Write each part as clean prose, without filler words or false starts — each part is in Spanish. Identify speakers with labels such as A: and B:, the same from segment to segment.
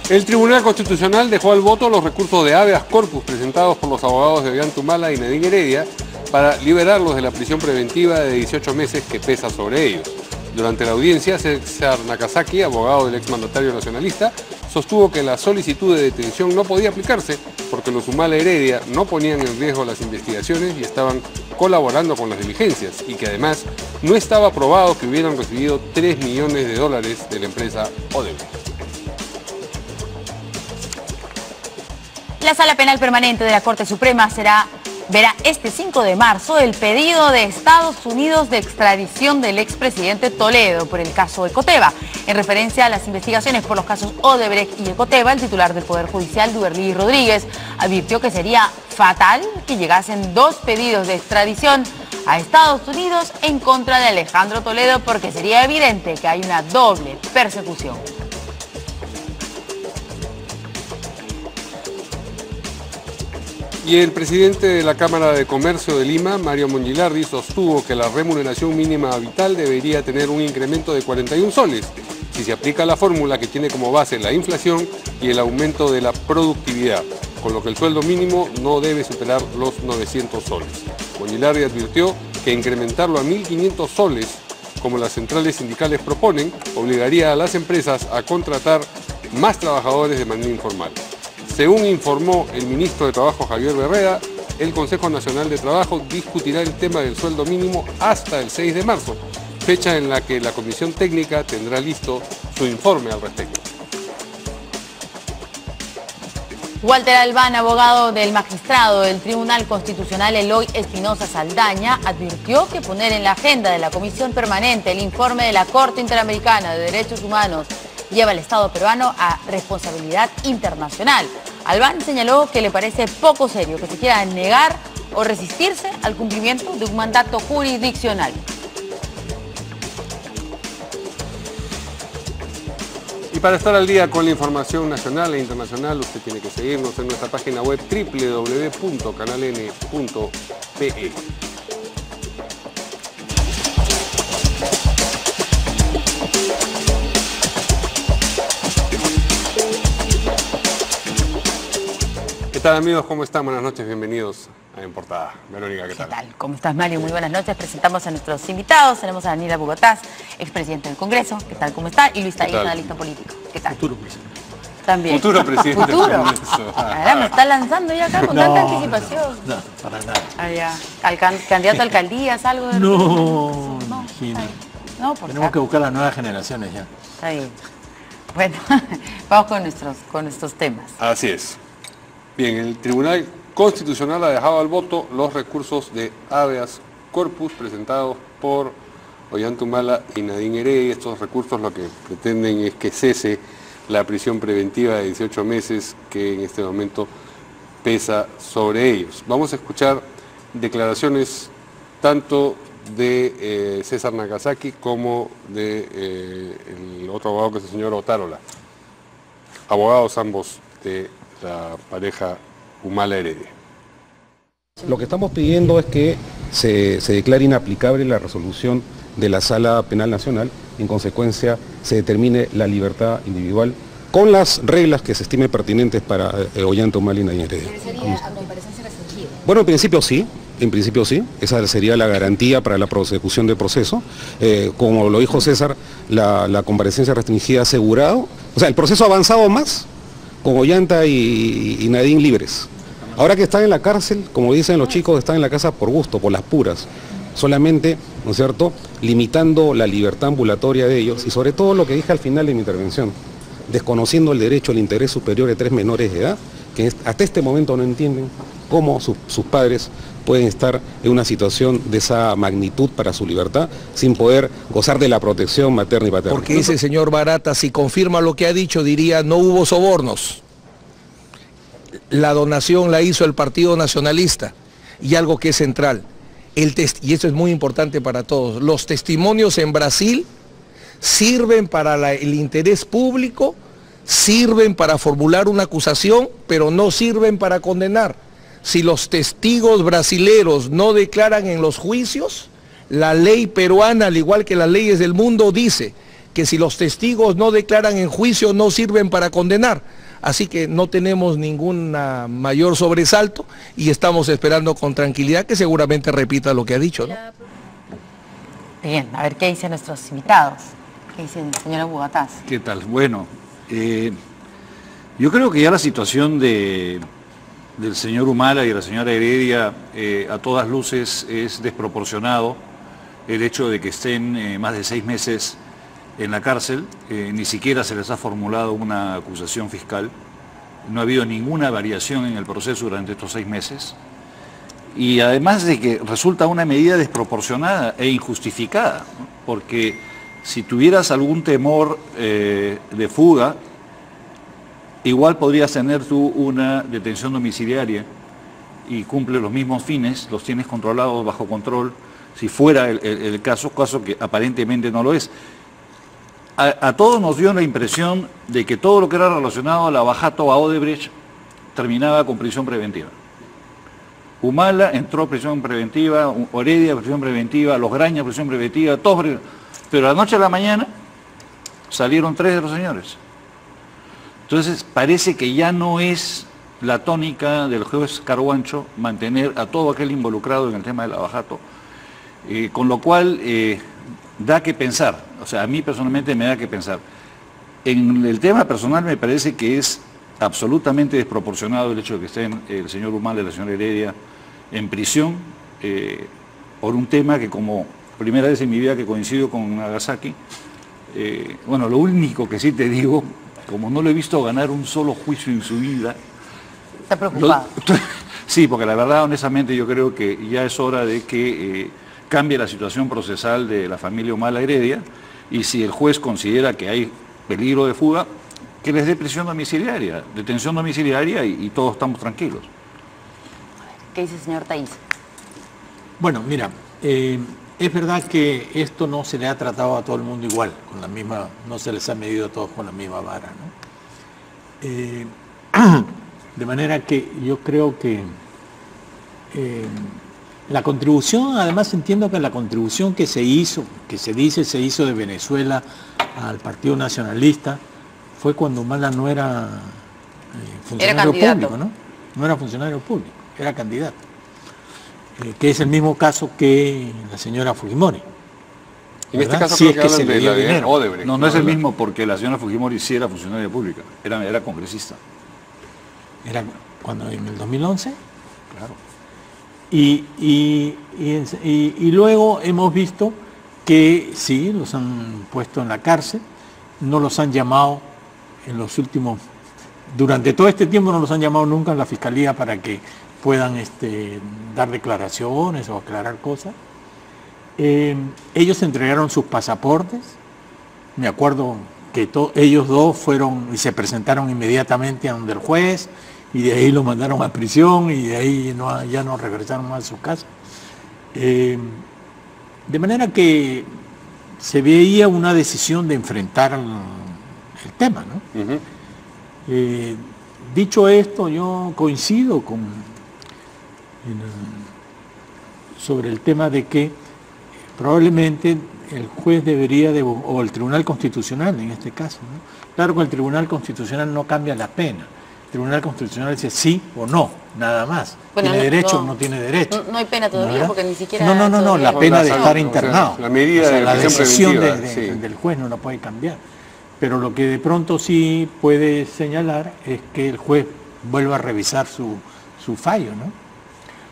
A: El Tribunal Constitucional dejó al voto los recursos de habeas corpus presentados por los abogados de Ollanta y Nadine Heredia para liberarlos de la prisión preventiva de 18 meses que pesa sobre ellos. Durante la audiencia, César Nakazaki, abogado del exmandatario nacionalista, sostuvo que la solicitud de detención no podía aplicarse porque los Humala Heredia no ponían en riesgo las investigaciones y estaban colaborando con las diligencias, y que además no estaba probado que hubieran recibido $3 millones de la empresa Odebrecht.
B: La Sala Penal Permanente de la Corte Suprema verá este 5 de marzo el pedido de Estados Unidos de extradición del expresidente Toledo por el caso Ecoteva. En referencia a las investigaciones por los casos Odebrecht y Ecoteva, el titular del Poder Judicial, Duerlí Rodríguez, advirtió que sería fatal que llegasen 2 pedidos de extradición a Estados Unidos en contra de Alejandro Toledo, porque sería evidente que hay una doble persecución.
A: Y el presidente de la Cámara de Comercio de Lima, Mario Mongilardi, sostuvo que la remuneración mínima vital debería tener un incremento de 41 soles, si se aplica la fórmula que tiene como base la inflación y el aumento de la productividad, con lo que el sueldo mínimo no debe superar los 900 soles. Mongilardi advirtió que incrementarlo a 1.500 soles, como las centrales sindicales proponen, obligaría a las empresas a contratar más trabajadores de manera informal. Según informó el ministro de Trabajo, Javier Berreda, el Consejo Nacional de Trabajo discutirá el tema del sueldo mínimo hasta el 6 de marzo, fecha en la que la Comisión Técnica tendrá listo su informe al respecto.
B: Walter Albán, abogado del magistrado del Tribunal Constitucional Eloy Espinosa Saldaña, advirtió que poner en la agenda de la Comisión Permanente el informe de la Corte Interamericana de Derechos Humanos lleva al Estado peruano a responsabilidad internacional. Albán señaló que le parece poco serio que se quiera negar o resistirse al cumplimiento de un mandato jurisdiccional.
A: Y para estar al día con la información nacional e internacional, usted tiene que seguirnos en nuestra página web www.canaln.pe. ¿Qué tal, amigos? ¿Cómo están? Buenas noches, bienvenidos a En Portada. Verónica, ¿qué tal?
B: ¿Qué tal? ¿Cómo estás, Mario? Muy buenas noches. Presentamos a nuestros invitados. Tenemos a Daniela Bogotás, expresidente del Congreso. ¿Qué tal? ¿Cómo está? Y Luis Taís, analista político. ¿Qué tal?
C: Futuro presidente.
B: También.
A: Futuro presidente.
B: ¿Futuro? Ahora me está lanzando ya acá con tanta anticipación.
C: No, para nada.
B: Ah, ya. ¿Candidato a alcaldías, algo?
C: No,
B: No,
C: imagínate.
B: no, por
C: Tenemos que buscar las nuevas generaciones ya.
B: Está bien. Bueno, vamos con nuestros temas.
A: Así es. Bien, el Tribunal Constitucional ha dejado al voto los recursos de habeas corpus presentados por Ollanta y Nadine Heredia. Estos recursos lo que pretenden es que cese la prisión preventiva de 18 meses que en este momento pesa sobre ellos. Vamos a escuchar declaraciones tanto de César Nakazaki como de el otro abogado, que es el señor Otárola. Abogados ambos de la pareja Humala Heredia.
D: Lo que estamos pidiendo es que se declare inaplicable la resolución de la Sala Penal Nacional, en consecuencia se determine la libertad individual con las reglas que se estimen pertinentes para Ollanta Humala y Nadine Heredia.
E: ¿Sería a comparecencia restringida?
D: Bueno, en principio sí, esa sería la garantía para la prosecución del proceso. Como lo dijo César, la comparecencia restringida ha asegurado, o sea, el proceso ha avanzado más con Ollanta y Nadine libres. Ahora que están en la cárcel, como dicen los chicos, están en la casa por gusto, por las puras, solamente, ¿no es cierto?, limitando la libertad ambulatoria de ellos y sobre todo lo que dije al final de mi intervención, desconociendo el derecho al interés superior de 3 menores de edad, que hasta este momento no entienden cómo sus padres pueden estar en una situación de esa magnitud para su libertad sin poder gozar de la protección materna y paterna.
F: Porque ese señor Barata, si confirma lo que ha dicho, diría no hubo sobornos. La donación la hizo el Partido Nacionalista. Y algo que es central, y esto es muy importante para todos, los testimonios en Brasil sirven para el interés público, sirven para formular una acusación, pero no sirven para condenar. Si los testigos brasileros no declaran en los juicios, la ley peruana, al igual que las leyes del mundo, dice que si los testigos no declaran en juicio no sirven para condenar. Así que no tenemos ningún mayor sobresalto y estamos esperando con tranquilidad que seguramente repita lo que ha dicho, ¿no?
B: Bien, a ver qué dicen nuestros invitados. ¿Qué dice el señor Bugatás?
G: ¿Qué tal? Bueno, yo creo que ya la situación del señor Humala y de la señora Heredia a todas luces es desproporcionado el hecho de que estén más de 6 meses en la cárcel, ni siquiera se les ha formulado una acusación fiscal, no ha habido ninguna variación en el proceso durante estos 6 meses, y además de que resulta una medida desproporcionada e injustificada, ¿no? Porque si tuvieras algún temor de fuga, igual podrías tener tú una detención domiciliaria y cumple los mismos fines, los tienes controlados bajo control, si fuera el caso que aparentemente no lo es. A todos nos dio la impresión de que todo lo que era relacionado a Lavajato, a Odebrecht, terminaba con prisión preventiva. Humala entró a prisión preventiva, Heredia prisión preventiva, Los Graña prisión preventiva, todos, pero a la noche a la mañana salieron 3 de los señores. Entonces parece que ya no es la tónica del juez Carhuancho mantener a todo aquel involucrado en el tema de Lavajato, con lo cual da que pensar, o sea, a mí personalmente me da que pensar. En el tema personal me parece que es absolutamente desproporcionado el hecho de que estén el señor Humala y la señora Heredia en prisión por un tema que, como primera vez en mi vida que coincido con Nagasaki, bueno, lo único que sí te digo, como no lo he visto ganar un solo juicio en su vida.
B: ¿Está preocupado?
G: Sí, porque la verdad, honestamente, yo creo que ya es hora de que cambie la situación procesal de la familia Humala Heredia, y si el juez considera que hay peligro de fuga, que les dé prisión domiciliaria, detención domiciliaria y todos estamos tranquilos.
B: ¿Qué dice el señor Taiz?
C: Bueno, mira, es verdad que esto no se le ha tratado a todo el mundo igual, con la misma, no se les ha medido a todos con la misma vara, ¿no? De manera que yo creo que la contribución, además entiendo que la contribución que se hizo, que se dice se hizo de Venezuela al Partido Nacionalista, fue cuando Humala no era funcionario público, ¿no? No era funcionario público, era candidato. Que es el mismo caso que la señora Fujimori.
A: En este caso
C: sí,
A: creo
C: es
A: que
C: que
A: hablan
C: se
A: de
C: le dio
A: la de
C: dinero.
A: Odebrecht.
G: No, no es el mismo, porque la señora Fujimori sí era funcionaria pública, era congresista.
C: Era cuando en el 2011.
G: Claro.
C: Y luego hemos visto que sí, los han puesto en la cárcel, no los han llamado en los últimos, durante todo este tiempo no los han llamado nunca en la fiscalía para que puedan dar declaraciones o aclarar cosas. Ellos entregaron sus pasaportes, me acuerdo que ellos dos fueron y se presentaron inmediatamente a donde el juez, y de ahí lo mandaron a prisión y de ahí ya no regresaron más a su casa. De manera que se veía una decisión de enfrentar el tema, ¿no?
A: Uh-huh.
C: Dicho esto, yo coincido sobre el tema de que probablemente el juez debería, o el Tribunal Constitucional en este caso, ¿no? Claro que el Tribunal Constitucional no cambia la pena. El Tribunal Constitucional dice sí o no, nada más.
B: Bueno,
C: ¿Tiene derecho o no tiene derecho?
B: No hay pena todavía,
C: ¿verdad?
B: porque ni siquiera...
C: No, la pena de estar internado.
A: O sea, la medida de
C: la
A: prisión
C: decisión
A: preventiva, sí.
C: del juez no la puede cambiar. Pero lo que de pronto sí puede señalar es que el juez vuelva a revisar su fallo, ¿no?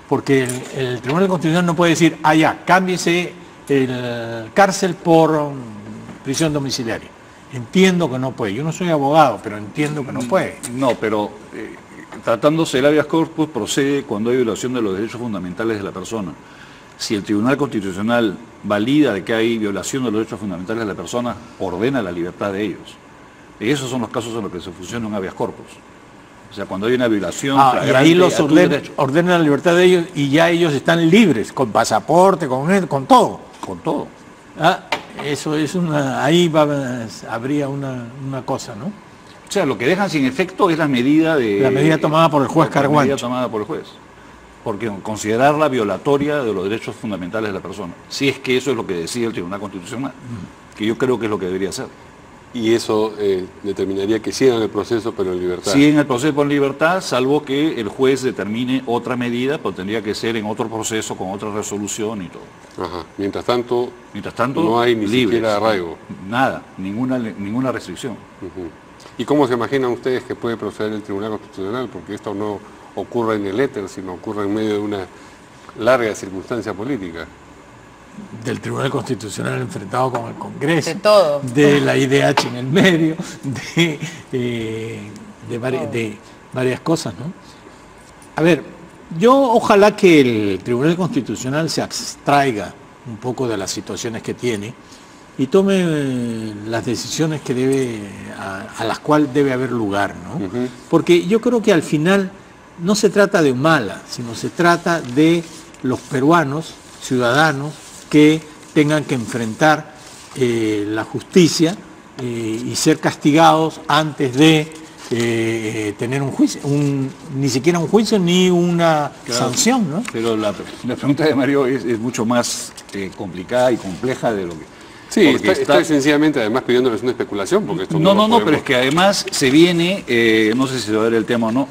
C: Porque el Tribunal Constitucional no puede decir, ya, cámbiese el cárcel por prisión domiciliaria. Entiendo que no puede. Yo no soy abogado, pero entiendo que no puede.
G: No, pero tratándose del habeas corpus procede cuando hay violación de los derechos fundamentales de la persona. Si el Tribunal Constitucional valida de que hay violación de los derechos fundamentales de la persona, ordena la libertad de ellos. Y esos son los casos en los que se funciona un habeas corpus. O sea, cuando hay una violación
C: Y
G: flagrante
C: ahí los
G: a tus derechos.
C: ordenan la libertad de ellos y ya ellos están libres, con pasaporte, con todo.
G: Con todo.
C: Eso es habría una cosa, ¿no?
G: O sea, lo que dejan sin efecto es la medida
C: La medida tomada por el juez
G: La medida
C: Carhuancho.
G: tomada por el juez. porque considerarla violatoria de los derechos fundamentales de la persona, si es que eso es lo que decide el Tribunal Constitucional, que yo creo que es lo que debería hacer.
A: Y eso determinaría que sigan el proceso, pero en libertad.
G: Siguen el proceso en libertad, salvo que el juez determine otra medida, pues tendría que ser en otro proceso, con otra resolución y todo.
A: Ajá. Mientras tanto,
G: no
A: hay ni siquiera arraigo.
G: Nada, ninguna restricción.
A: Uh-huh. ¿Y cómo se imaginan ustedes que puede proceder el Tribunal Constitucional? Porque esto no ocurre en el éter, sino ocurre en medio de una larga circunstancia política.
C: Del Tribunal Constitucional enfrentado con el Congreso,
B: de todo,
C: de la IDH en el medio, de varias cosas, ¿no? A ver, yo ojalá que el Tribunal Constitucional se abstraiga un poco de las situaciones que tiene y tome las decisiones que a las cuales debe haber lugar, ¿no? Uh-huh. Porque yo creo que al final no se trata de Humala, sino se trata de los peruanos, ciudadanos, que tengan que enfrentar la justicia y ser castigados antes de tener un juicio, ni siquiera un juicio ni una sanción, ¿no?
G: Pero la pregunta de Mario es mucho más complicada y compleja de lo que...
A: Sí, está sencillamente además pidiéndoles una especulación, porque esto
G: no, pero es que además se viene, no sé si se va a ver el tema o no,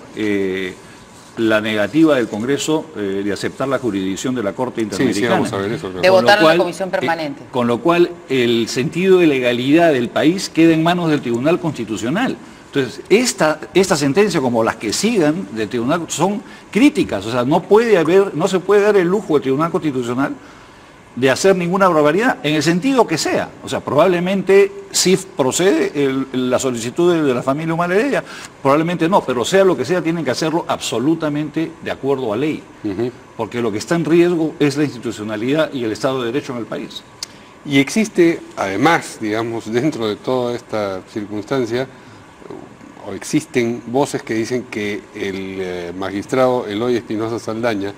G: la negativa del Congreso de aceptar la jurisdicción de la Corte Interamericana.
A: Sí, vamos a ver eso.
B: De votar en la comisión permanente.
G: Con lo cual, el sentido de legalidad del país queda en manos del Tribunal Constitucional. Entonces, esta sentencia, como las que sigan del Tribunal, son críticas. O sea, no se puede dar el lujo al Tribunal Constitucional de hacer ninguna barbaridad, en el sentido que sea. O sea, probablemente sí procede la solicitud de la familia Humala Heredia, probablemente no, pero sea lo que sea, tienen que hacerlo absolutamente de acuerdo a ley, porque lo que está en riesgo es la institucionalidad y el Estado de Derecho en el país.
A: Y existe, además, digamos, dentro de toda esta circunstancia, o existen voces que dicen que el magistrado Eloy Espinosa Saldaña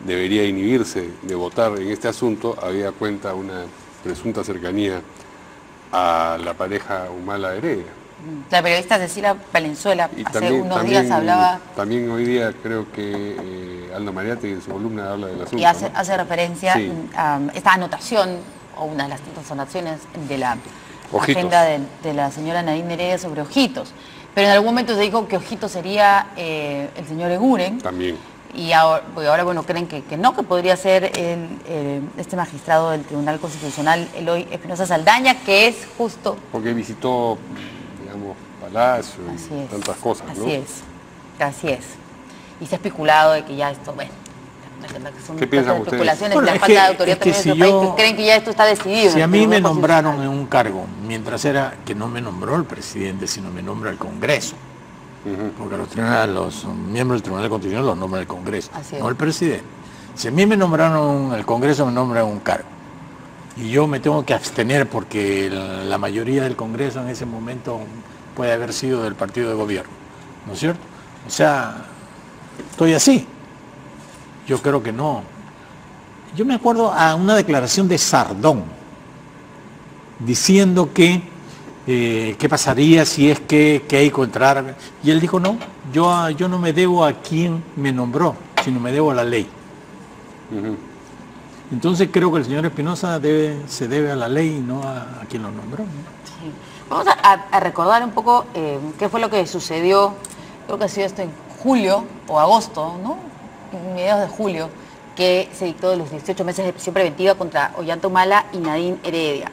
A: debería inhibirse de votar en este asunto, habida cuenta una presunta cercanía a la pareja Humala Heredia.
B: La periodista Cecilia Valenzuela hace unos días hablaba...
A: También hoy día creo que Aldo Mariate en su columna habla del asunto.
B: Y hace referencia a esta anotación, o una de las tantas anotaciones de la agenda de la señora Nadine Heredia sobre Ojitos. Pero en algún momento se dijo que Ojitos sería el señor Eguren.
A: También.
B: Y ahora bueno, creen que no, que podría ser este magistrado del Tribunal Constitucional, Eloy Espinosa Saldaña, que es justo...
A: Porque visitó, digamos, Palacio y tantas cosas, ¿no?
B: Así es. Y se ha especulado de que ya esto, bueno, son
A: ¿qué piensan ustedes?
B: Especulaciones, bueno, la falta de autoridad también en nuestro país, que creen que ya esto está decidido.
C: Si a mí me nombraron en un cargo, mientras era que no me nombró el presidente, sino me nombra el Congreso. Porque los miembros del Tribunal Constitucional los nombra el Congreso, no el presidente. Si a mí me nombraron el Congreso, me nombra un cargo. Y yo me tengo que abstener porque la mayoría del Congreso en ese momento puede haber sido del partido de gobierno, ¿no es cierto? O sea, estoy así. Yo creo que no. Yo me acuerdo a una declaración de Sardón diciendo que qué pasaría si es que Keiko entrara. Y él dijo, no, yo no me debo a quien me nombró, sino me debo a la ley. Entonces creo que el señor Espinosa se debe a la ley y no a quien lo nombró, ¿no?
B: Sí. Vamos a recordar un poco qué fue lo que sucedió, creo que ha sido esto en julio o agosto, ¿no? Mediados de julio, que se dictó de los 18 meses de prisión preventiva contra Ollanta Humala y Nadine Heredia.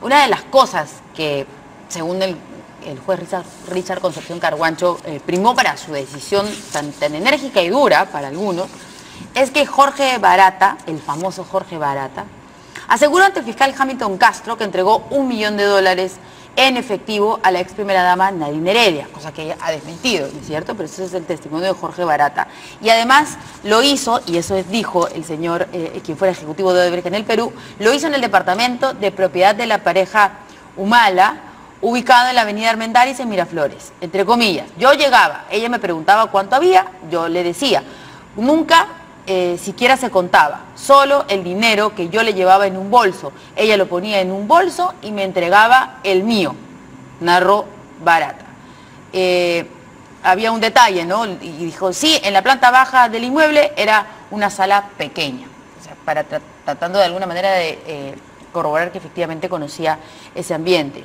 B: Una de las cosas que, según el juez Richard Concepción Carguancho, primó para su decisión tan enérgica y dura para algunos, es que Jorge Barata, el famoso Jorge Barata, aseguró ante el fiscal Hamilton Castro que entregó $1 millón en efectivo a la ex primera dama Nadine Heredia, cosa que ella ha desmentido, ¿no es cierto? Pero ese es el testimonio de Jorge Barata. Y además lo hizo, y eso dijo el señor, quien fuera ejecutivo de Odebrecht en el Perú, lo hizo en el departamento de propiedad de la pareja Humala, ubicado en la avenida Armendáriz en Miraflores. Entre comillas, yo llegaba, ella me preguntaba cuánto había, yo le decía, nunca siquiera se contaba, solo el dinero que yo le llevaba en un bolso. Ella lo ponía en un bolso y me entregaba el mío, narró Barata. Había un detalle, ¿no? Y dijo, sí, en la planta baja del inmueble era una sala pequeña, o sea, para tratando de alguna manera de corroborar que efectivamente conocía ese ambiente.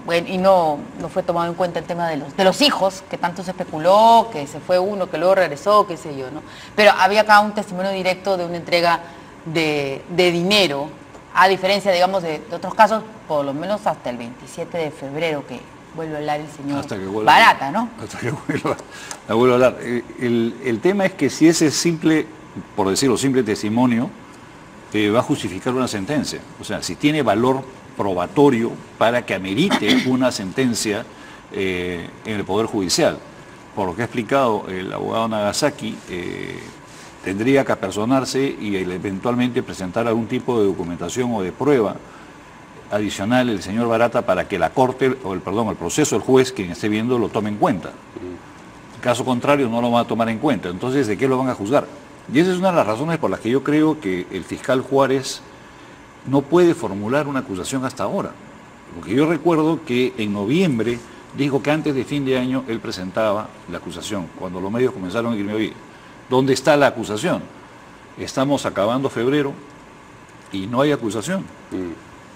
B: Bueno, y no fue tomado en cuenta el tema de los hijos, que tanto se especuló, que se fue uno, que luego regresó, qué sé yo, ¿no? Pero había acá un testimonio directo de una entrega de dinero, a diferencia, digamos, de otros casos, por lo menos hasta el 27 de febrero, que vuelve a hablar el señor Barata, ¿no?
G: Hasta que vuelva a hablar. El tema es que si ese simple, por decirlo, simple testimonio, va a justificar una sentencia. O sea, si tiene valor probatorio para que amerite una sentencia en el Poder Judicial. Por lo que ha explicado el abogado Nagasaki, tendría que apersonarse y eventualmente presentar algún tipo de documentación o de prueba adicional el señor Barata para que la corte, o el proceso, el juez, quien esté viendo, lo tome en cuenta. En caso contrario, no lo van a tomar en cuenta. Entonces, ¿de qué lo van a juzgar? Y esa es una de las razones por las que yo creo que el fiscal Juárez no puede formular una acusación hasta ahora. Porque yo recuerdo que en noviembre dijo que antes de fin de año él presentaba la acusación, cuando los medios comenzaron a decirme, oye, ¿dónde está la acusación? Estamos acabando febrero y no hay acusación.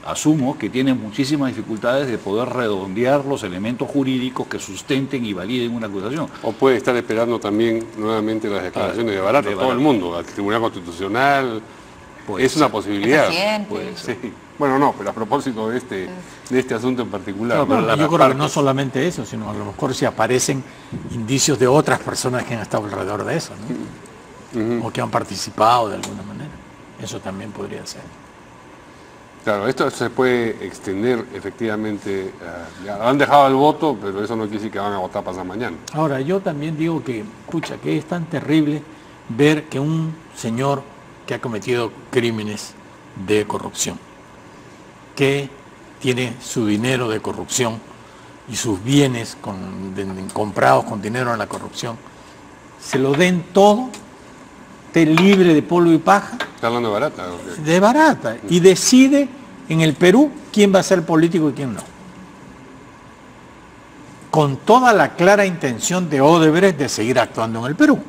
G: Asumo que tiene muchísimas dificultades de poder redondear los elementos jurídicos que sustenten y validen una acusación.
A: O puede estar esperando también nuevamente las declaraciones de Barata, todo el mundo, al Tribunal Constitucional. Es una posibilidad. Sí. Bueno, no, pero a propósito de este asunto en particular.
C: No, pero yo creo que no solamente eso, sino a lo mejor si aparecen indicios de otras personas que han estado alrededor de eso, ¿no? O que han participado de alguna manera. Eso también podría ser.
A: Claro, esto se puede extender efectivamente. Ya han dejado el voto, pero eso no quiere decir que van a votar pasado mañana.
C: Ahora, yo también digo que, pucha, que es tan terrible ver que un señor que ha cometido crímenes de corrupción, que tiene su dinero de corrupción y sus bienes comprados con dinero en la corrupción, se lo den todo, esté libre de polvo y paja.
A: ¿Está hablando de Barata? Okay.
C: De Barata. Y decide en el Perú quién va a ser político y quién no. Con toda la clara intención de Odebrecht de seguir actuando en el Perú.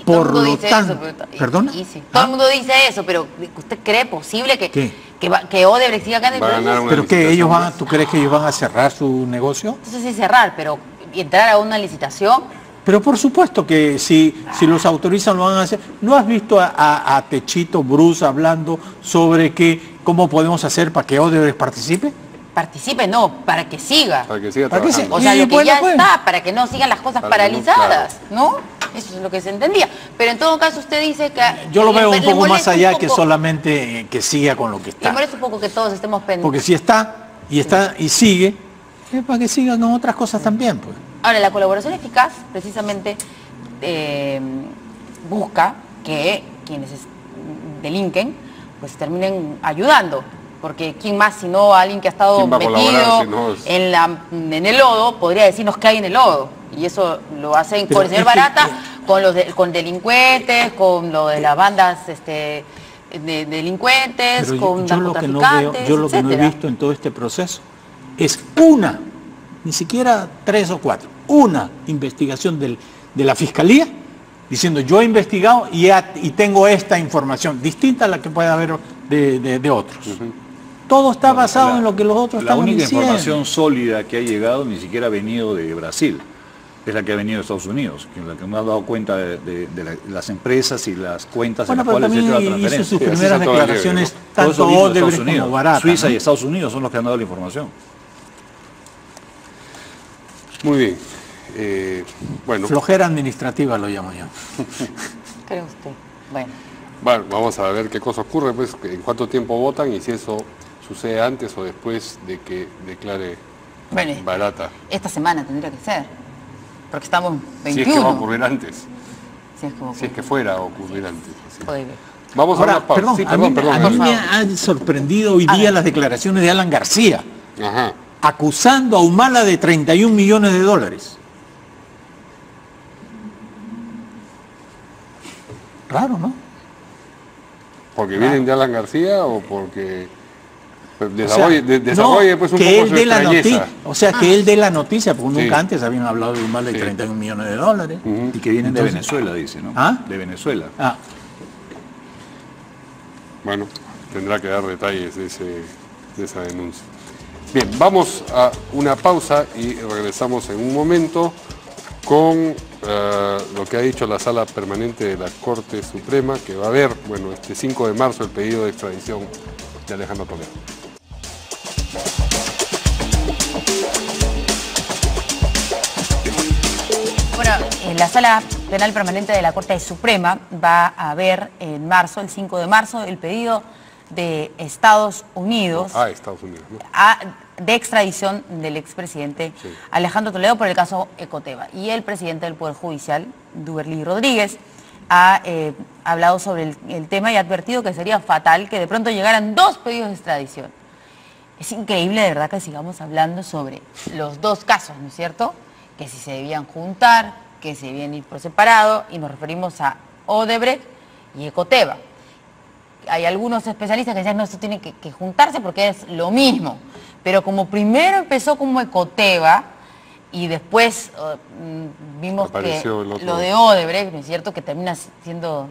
C: Por lo tanto, ¿perdona?
B: Todo el mundo dice eso, pero ¿usted cree posible que Odebrecht siga acá en el Perú?
C: ¿Pero que ellos tú crees que ellos van a cerrar su negocio?
B: Entonces sí cerrar, pero entrar a una licitación.
C: Pero por supuesto que si los autorizan lo van a hacer. ¿No has visto a Techito Bruce hablando sobre cómo podemos hacer para que Odebrecht participe?
B: Participe, no, para que siga.
A: Para que siga trabajando.
B: O sea, lo que ya está, para que no sigan las cosas paralizadas, ¿no? Eso es lo que se entendía. Pero en todo caso usted dice que...
C: Yo lo veo un poco más allá que solamente que siga con lo que está.
B: Me parece un poco que todos estemos pendientes.
C: Porque si está y sigue, es para que sigan con otras cosas también, pues.
B: Ahora, la colaboración eficaz precisamente busca que quienes delinquen pues terminen ayudando. Porque quién más sino alguien que ha estado metido en el lodo podría decirnos que hay en el lodo. Y eso lo hacen con el señor Barata, con delincuentes, con lo de las bandas de delincuentes, con narcotraficantes,
C: yo lo que no he visto en todo este proceso es ni siquiera 3 o 4, una investigación de la Fiscalía diciendo yo he investigado y tengo esta información, distinta a la que puede haber de otros. Todo está basado en lo que los otros están diciendo.
G: La única información sólida que ha llegado ni siquiera ha venido de Brasil, es la que ha venido de Estados Unidos, que es la que me ha dado cuenta de las empresas y las cuentas en las cuales se ha hecho la transferencia.
C: Hizo sus primeras declaraciones, tanto Odebrecht como Barata.
G: Suiza y Estados Unidos son los que han dado la información.
A: Muy bien. Bueno.
C: Flojera administrativa lo llamo yo.
B: ¿Cree usted?
A: Bueno, vamos a ver qué cosa ocurre, pues, en cuánto tiempo votan y si eso sucede antes o después de que declare Barata.
B: Esta semana tendría que ser, porque estamos 21.
A: Si es que va a ocurrir antes. Si es que fuera a ocurrir antes. Vamos
C: ahora,
A: a una pausa.
C: A mí me han sorprendido hoy día las declaraciones de Alan García, acusando a Humala de 31 millones de dólares. Raro, ¿no?
A: ¿Porque vienen de Alan García o porque Desarrolle pues un
C: que
A: poco
C: él
A: su
C: dé la
A: extrañeza.
C: noticia, o sea, que él dé la noticia, porque
A: Sí.
C: nunca antes habían hablado de un mal de
A: Sí.
C: 31 millones de dólares.
G: Y que vienen de
C: Entonces-
G: Venezuela, dice, ¿no?
C: ¿Ah?
G: De Venezuela.
C: Ah,
A: Bueno, tendrá que dar detalles de esa denuncia. Bien, vamos a una pausa y regresamos en un momento con lo que ha dicho la Sala Permanente de la Corte Suprema, que va a ver, bueno, este 5 de marzo el pedido de extradición de Alejandro Toledo.
B: Bueno, la Sala Penal Permanente de la Corte Suprema va a ver en marzo, el 5 de marzo, el pedido de Estados Unidos
A: Estados Unidos, ¿no?
B: de extradición del expresidente
A: Sí.
B: Alejandro Toledo por el caso Ecoteva. Y el presidente del Poder Judicial, Duberly Rodríguez, ha hablado sobre el tema y ha advertido que sería fatal que de pronto llegaran dos pedidos de extradición. Es increíble, de verdad, que sigamos hablando sobre los dos casos, ¿no es cierto? Que si se debían juntar, que se debían ir por separado, y nos referimos a Odebrecht y Ecoteva. Hay algunos especialistas que dicen, no, esto tiene que juntarse porque es lo mismo. Pero como primero empezó como Ecoteva y después vimos que
A: Apareció el otro.
B: lo de Odebrecht, ¿no es cierto?, que termina siendo,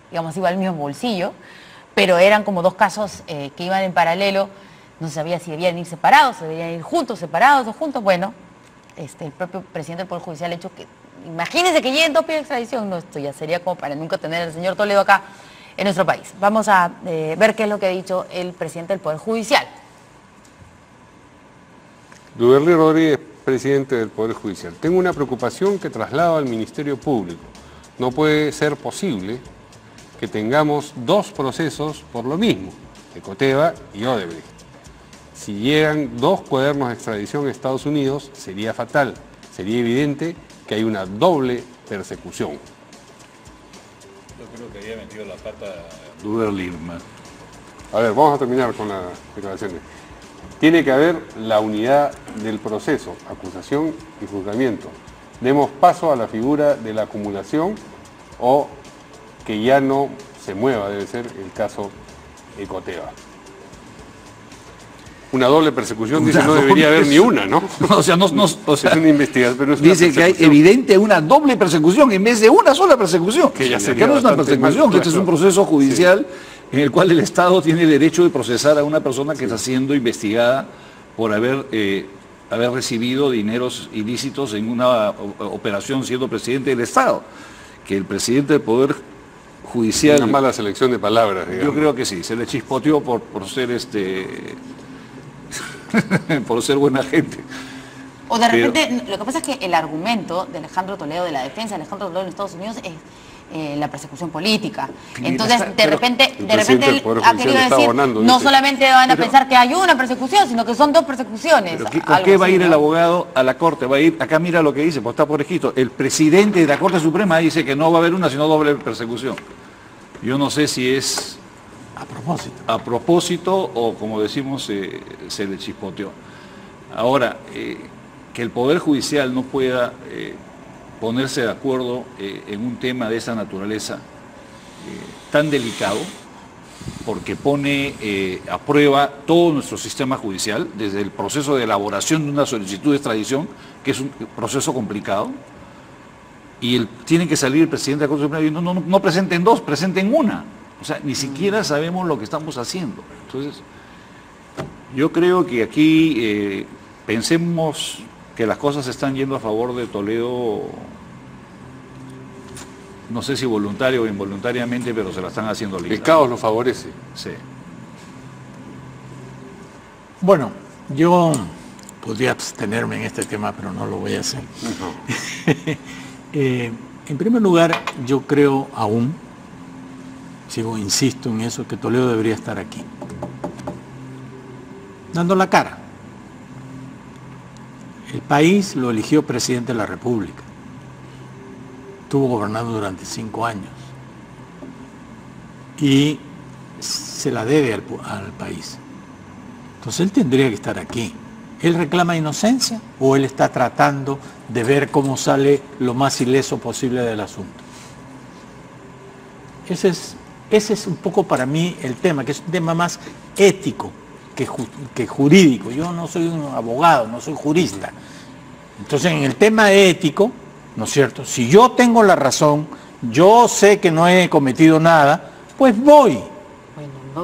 B: digamos, iba al mismo bolsillo, pero eran como dos casos que iban en paralelo, no se sabía si debían ir separados, si debían ir juntos, separados o juntos. Bueno, el propio presidente del Poder Judicial ha hecho que, imagínense que lleguen dos pedidos de extradición, no, esto ya sería como para nunca tener al señor Toledo acá en nuestro país. Vamos a ver qué es lo que ha dicho el presidente del Poder Judicial.
A: Duberly Rodríguez, presidente del Poder Judicial. Tengo una preocupación que traslado al Ministerio Público. No puede ser posible que tengamos dos procesos por lo mismo, Ecoteva y Odebrecht. Si llegan dos cuadernos de extradición a Estados Unidos, sería fatal. Sería evidente que hay una doble persecución.
G: Yo creo que había metido la pata Duberly.
A: A ver, vamos a terminar con las declaraciones. Tiene que haber la unidad del proceso, acusación y juzgamiento. Demos paso a la figura de la acumulación o que ya no se mueva, debe ser el caso Ecoteva. Una doble persecución, dice, no debería haber ni una, ¿no?
G: O sea, o sea,
A: Es una investigación, pero no es una
G: dice que hay
A: persecución.
G: evidente una doble persecución en vez de una sola persecución.
A: Que ya
G: Acá
A: sería
G: no es una
A: bastante
G: persecución,
A: mal,
G: este es un
A: claro.
G: proceso judicial en el cual el Estado tiene derecho de procesar a una persona que está siendo investigada por haber recibido dineros ilícitos en una operación siendo presidente del Estado. Que el presidente del Poder Judicial...
A: Una mala selección de palabras,
G: Yo
A: digamos.
G: creo que sí, se le chispoteó por ser por ser buena gente.
B: O de
G: Pero-
B: repente, lo que pasa es que el argumento de Alejandro Toledo, de la defensa de Alejandro Toledo en Estados Unidos, es la persecución política. Entonces, de
A: pero
B: repente
A: el presidente del
B: él
A: Poder
B: ha
A: Judicial
B: querido
A: está
B: decir,
A: abonando,
B: no
A: dice.
B: solamente van a
G: Pero-
B: pensar que hay una persecución, sino que son dos persecuciones.
G: ¿Pero con
B: algo
G: qué va a
B: así,
G: ir el
B: ¿no?
G: abogado a la Corte? Va a ir, acá mira lo que dice, pues está por escrito. El presidente de la Corte Suprema dice que no va a haber una sino doble persecución. Yo no sé si es
C: a propósito.
G: a propósito o como decimos se le chispoteó. Ahora, que el Poder Judicial no pueda ponerse de acuerdo en un tema de esa naturaleza tan delicado, porque pone a prueba todo nuestro sistema judicial, desde el proceso de elaboración de una solicitud de extradición, que es un proceso complicado, y tiene que salir el presidente de la Corte Suprema y no presenten dos, presenten una. O sea, ni siquiera sabemos lo que estamos haciendo. Entonces, yo creo que aquí pensemos que las cosas están yendo a favor de Toledo, no sé si voluntario o involuntariamente, pero se la están haciendo linda.
A: El caos lo favorece.
G: Sí.
C: Bueno, yo podría abstenerme en este tema, pero no lo voy a hacer. En primer lugar, yo creo aún, insisto en eso, que Toledo debería estar aquí, dando la cara. El país lo eligió presidente de la República. Estuvo gobernando durante 5 años. Y se la debe al país. Entonces él tendría que estar aquí. ¿Él reclama inocencia o él está tratando de ver cómo sale lo más ileso posible del asunto? Ese es un poco para mí el tema, que es un tema más ético que jurídico. Yo no soy un abogado, no soy jurista. Entonces, en el tema ético, ¿no es cierto? Si yo tengo la razón, yo sé que no he cometido nada, pues voy.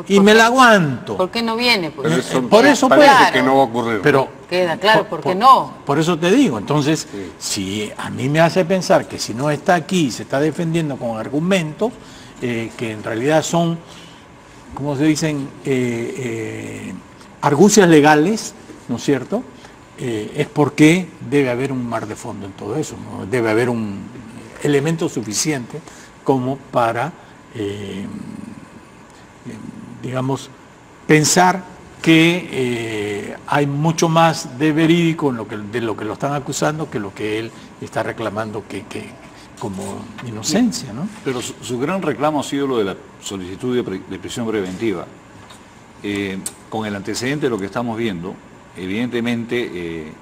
C: Y me la aguanto.
B: ¿Por qué no viene? Pues?
A: Pero eso
C: Por eso
A: parece
C: pues,
A: que no va a ocurrir.
C: Pero
B: queda claro, ¿por qué no?
C: Por eso te digo, entonces, si a mí me hace pensar que si no está aquí, se está defendiendo con argumentos que en realidad son, ¿cómo se dicen? Argucias legales, ¿no es cierto? Es porque debe haber un mar de fondo en todo eso, ¿no? Debe haber un elemento suficiente como para, digamos, pensar que hay mucho más de verídico de lo que lo están acusando que lo que él está reclamando que como inocencia, ¿no?
G: Pero su gran reclamo ha sido lo de la solicitud de prisión preventiva. Con el antecedente de lo que estamos viendo, evidentemente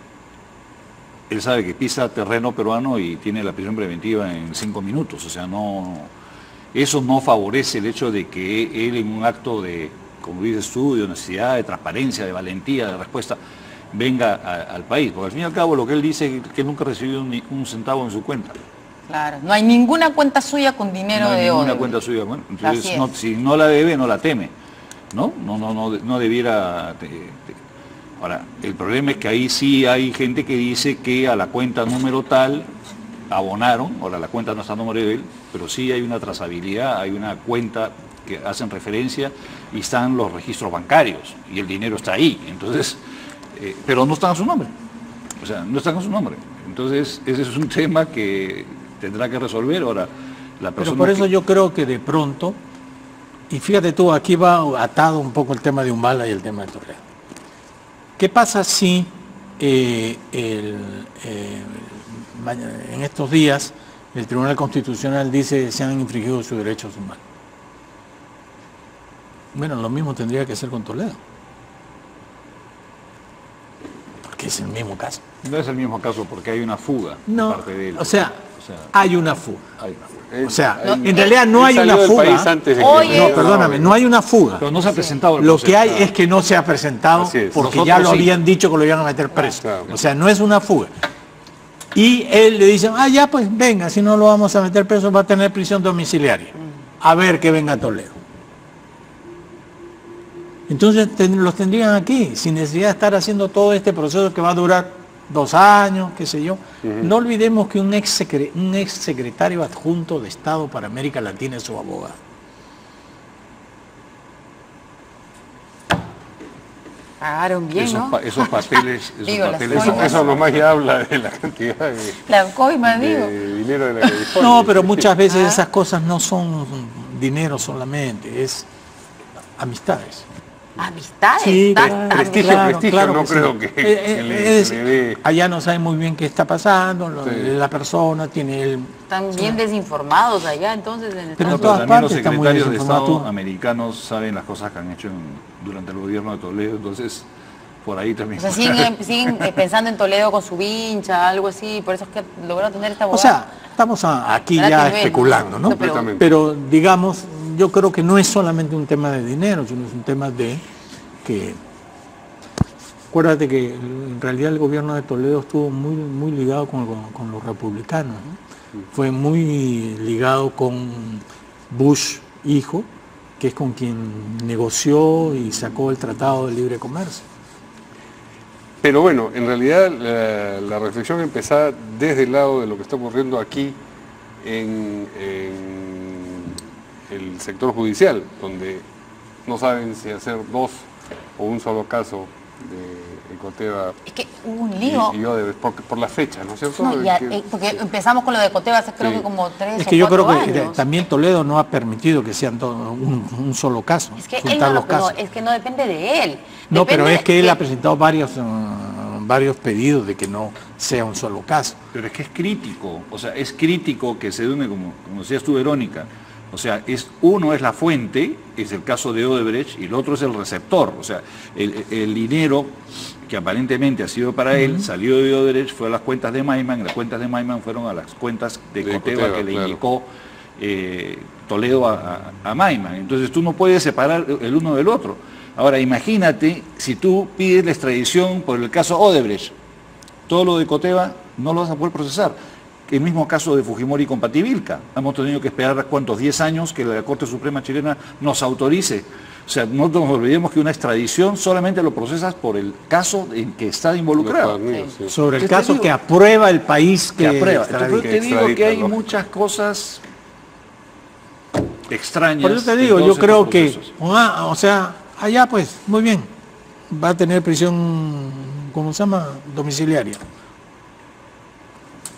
G: él sabe que pisa terreno peruano y tiene la prisión preventiva en 5 minutos. O sea, eso no favorece el hecho de que él en un acto de, como dices tú, de honestidad, de transparencia, de valentía, de respuesta, venga al país. Porque al fin y al cabo lo que él dice es que nunca recibió ni un centavo en su cuenta.
B: Claro, no hay ninguna cuenta suya con dinero de oro.
G: No hay ninguna cuenta suya. Bueno, entonces, si no la debe, no la teme. No debiera... Ahora, el problema es que ahí sí hay gente que dice que a la cuenta número tal abonaron, ahora la cuenta no está a nombre de él, pero sí hay una trazabilidad, hay una cuenta que hacen referencia y están los registros bancarios y el dinero está ahí, entonces, pero no están a su nombre, o sea, no están a su nombre. Entonces, ese es un tema que tendrá que resolver. Ahora, la persona.
C: Pero por eso yo creo que de pronto, y fíjate tú, aquí va atado un poco el tema de Humala y el tema de Toledo. ¿Qué pasa si en estos días el Tribunal Constitucional dice que se han infringido sus derechos humanos? Bueno, lo mismo tendría que ser con Toledo. Porque es el mismo caso.
G: No es el mismo caso porque hay una fuga de parte de él.
C: O sea, hay una fuga.
G: Hay una fuga.
C: O sea, en realidad no hay una fuga. No, perdóname, no hay una fuga.
G: Pero no se ha presentado el
C: Lo
G: proceso.
C: que hay es que no se ha presentado porque ya lo habían dicho que lo iban a meter preso. O sea, no es una fuga. Y él le dice, ya pues venga, si no lo vamos a meter preso va a tener prisión domiciliaria. A ver que venga Toledo. Entonces los tendrían aquí, sin necesidad de estar haciendo todo este proceso que va a durar 2 años, qué sé yo. No olvidemos que un ex secretario adjunto de Estado para América Latina es su abogado.
B: Pagaron bien, ¿no?
G: Esos papeles,
A: eso nomás ya habla de la cantidad
B: la coima,
A: de dinero de la que dispone.
C: No, pero muchas veces esas cosas no son dinero solamente, es amistades.
B: ¿Amistades?
C: Sí,
A: prestigio, no creo que le dé.
C: Allá no saben muy bien qué está pasando, la persona tiene el...
B: Están bien desinformados allá, entonces.
C: Pero en
G: Pero
C: todas
G: también los
C: partes está muy
G: secretarios de
C: desinformado.
G: Estado americanos saben las cosas que han hecho durante el gobierno de Toledo, entonces por ahí también.
B: O sea, siguen pensando en Toledo con su vincha, algo así, por eso es que lograron tener esta abogada.
C: O sea, estamos aquí ya especulando, ¿no? Pero digamos, yo creo que no es solamente un tema de dinero, sino es un tema de que... Acuérdate que en realidad el gobierno de Toledo estuvo muy ligado con los republicanos, ¿no? Fue muy ligado con Bush, hijo, que es con quien negoció y sacó el Tratado de Libre Comercio.
A: Pero bueno, en realidad la reflexión empezaba desde el lado de lo que está ocurriendo aquí en el sector judicial, donde no saben si hacer 2 o un solo caso de Ecoteva.
B: Es que hubo un lío.
A: Y Odebrecht, por la fecha, ¿no es cierto?
B: No, porque empezamos con lo de Ecoteva hace creo que como 3
C: Es que
B: o 4
C: yo creo
B: años.
C: que también Toledo no ha permitido que sean un solo caso,
B: Es que él
C: juntar los casos.
B: es que no depende de él.
C: No, pero
B: Depende
C: es que él ha presentado varios pedidos de que no sea un solo caso.
G: Pero es que es crítico, o sea, es crítico que se dume, como decías tú, Verónica. O sea, uno es la fuente, es el caso de Odebrecht, y el otro es el receptor. O sea, el dinero que aparentemente ha sido para él, salió de Odebrecht, fue a las cuentas de Maiman, y las cuentas de Maiman fueron a las cuentas de Ecoteva que le indicó Toledo a Maiman. Entonces tú no puedes separar el uno del otro. Ahora, imagínate si tú pides la extradición por el caso Odebrecht, todo lo de Coteva no lo vas a poder procesar. El mismo caso de Fujimori con Pativilca. Hemos tenido que esperar, ¿cuántos? 10 años que la Corte Suprema chilena nos autorice. O sea, no nos olvidemos que una extradición solamente lo procesas por el caso en que está involucrado.
A: Sí.
C: Sobre el
G: Yo te
C: caso
G: digo-
C: que aprueba el país
G: Que aprueba.
C: extradita.
G: Entonces, te digo que
A: extradita,
G: hay
A: ¿no?
G: muchas cosas extrañas.
C: Por eso te
G: en
C: digo,
G: todos
C: yo
G: estos
C: creo que,
G: procesos.
C: o sea, allá pues, muy bien, va a tener prisión, ¿cómo se llama? Domiciliaria.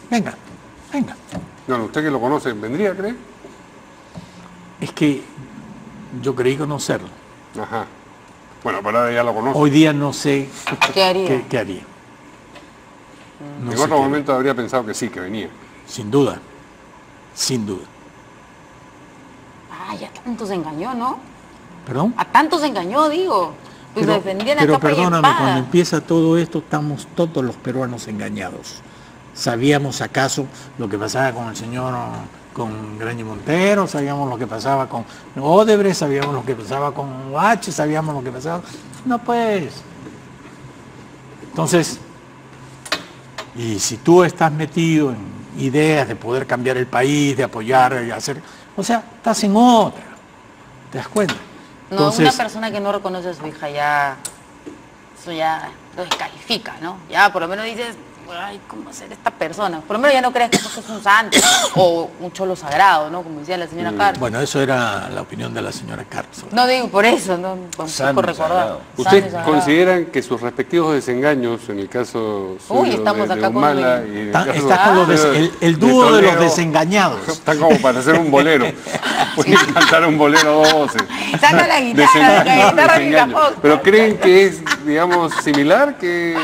C: Venga.
A: No, usted que lo conoce, ¿vendría, cree?
C: Es que yo creí conocerlo.
A: Ajá. Bueno, pero ahora ya lo conoce.
C: Hoy día no sé
B: ¿Qué haría?
C: qué haría. No
A: En
C: sé
A: otro
C: qué
A: momento habría pensado que sí, que venía.
C: haría. Sin duda.
B: Ay, a tantos engañó, ¿no?
C: ¿Perdón?
B: A tantos engañó, digo. Pues lo defendían a
C: pero
B: capa y
C: perdóname,
B: espada.
C: cuando empieza todo esto estamos todos los peruanos engañados. ¿Sabíamos acaso lo que pasaba con el señor, con Graña Montero? ¿Sabíamos lo que pasaba con Odebrecht? ¿Sabíamos lo que pasaba con H? ¿Sabíamos lo que pasaba? No, pues. Entonces, y si tú estás metido en ideas de poder cambiar el país, de apoyar y hacer, o sea, estás en otra. ¿Te das cuenta?
B: No,
C: Entonces,
B: una persona que no reconoce a su hija ya, eso ya lo descalifica, ¿no? Ya por lo menos dices, ay, ¿cómo ser esta persona? Por lo menos ya no crees que eso es un santo o un cholo sagrado, ¿no? Como decía la señora Carlos.
C: bueno, eso era la opinión de la señora Carlos.
B: No digo por eso, no, por
G: Sano y
B: recordar.
G: sagrado.
B: Sano y
A: ¿Ustedes
B: sagrado.
A: consideran que sus respectivos desengaños, en el caso suyo
B: Uy, estamos
A: de
B: acá con
A: Humala
B: un-
A: y en el
C: Está,
A: caso
C: está con los el dúo de los
A: Toledo,
C: desengañados.
A: están como para hacer un bolero. Pueden cantar un bolero dos voces.
B: Saca la guitarra, la guitarra y
A: Desengaño.
B: la
A: Pero ¿creen que es, digamos, similar? Que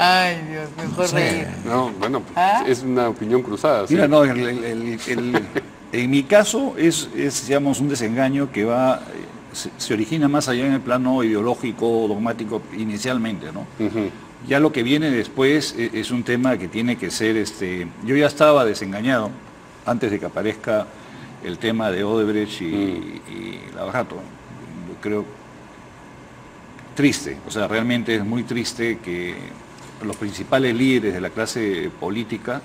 B: Ay, Dios, mejor reír.
A: no, bueno,
B: ¿Ah?
A: es una opinión cruzada. ¿sí?
G: Mira, no, en mi caso es, digamos, un desengaño que va, se origina más allá en el plano ideológico, dogmático inicialmente, ¿no?
A: Ujú.
G: Ya lo que viene después es un tema que tiene que ser, yo ya estaba desengañado antes de que aparezca el tema de Odebrecht y Lavajato. Yo creo triste, o sea, realmente es muy triste que los principales líderes de la clase política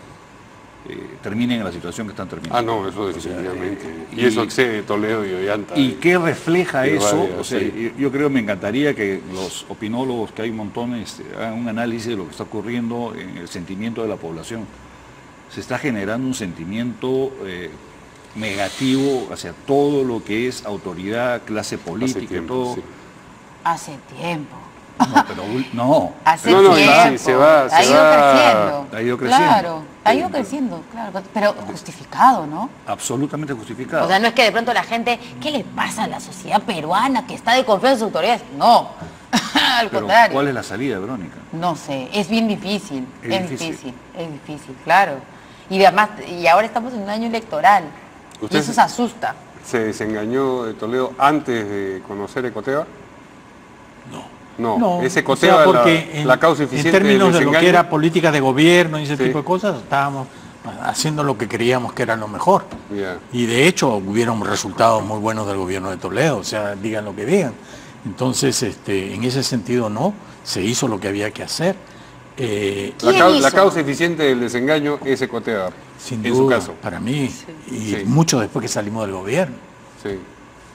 G: terminen en la situación que están terminando.
A: Ah, no, eso definitivamente.
G: y-
A: y eso excede Toledo y Ollanta.
G: ¿Y qué refleja
A: y
G: eso?
A: Valle,
G: O sea,
A: sí.
G: yo creo, me encantaría que los opinólogos, que hay montones, hagan un análisis de lo que está ocurriendo en el sentimiento de la población. Se está generando un sentimiento negativo hacia todo lo que es autoridad, clase política,
A: tiempo,
G: todo.
A: sí.
B: Hace tiempo.
G: No, pero no.
B: Hace
A: No, no,
B: tiempo.
A: sí, se va-
B: ha
A: se
B: ido
A: va-
B: creciendo.
G: ha ido creciendo.
B: Claro, ha ido creciendo, claro. Pero justificado, ¿no?
G: Absolutamente justificado.
B: O sea, no es que de pronto la gente, ¿qué le pasa a la sociedad peruana que está de confianza en sus autoridades? No, al
G: Pero,
B: contrario.
G: ¿cuál es la salida, Verónica?
B: No sé, es bien difícil,
G: Es
B: es
G: difícil.
B: difícil, es difícil, claro. Y además, y ahora estamos en un año electoral. Y
A: ¿Usted
B: eso se asusta.
A: ¿Se desengañó de Toledo antes de conocer Ecoteva? No, ese
C: o sea,
A: Ecoteva,
C: porque
A: la causa
C: en
A: eficiente
C: términos
A: del
C: de lo que
A: desengaño.
C: era política de gobierno y ese
A: Sí.
C: tipo de cosas, estábamos haciendo lo que creíamos que era lo mejor.
A: Ya.
C: Y de hecho hubieron resultados muy buenos del gobierno de Toledo, o sea, digan lo que digan. Entonces, en ese sentido no, se hizo lo que había que hacer.
B: ¿Quién
A: La
B: hizo?
A: causa eficiente del desengaño es Ecoteva,
C: Sin
A: en
C: duda,
A: su caso.
C: para mí, y
A: Sí.
C: mucho después que salimos del gobierno.
A: Sí.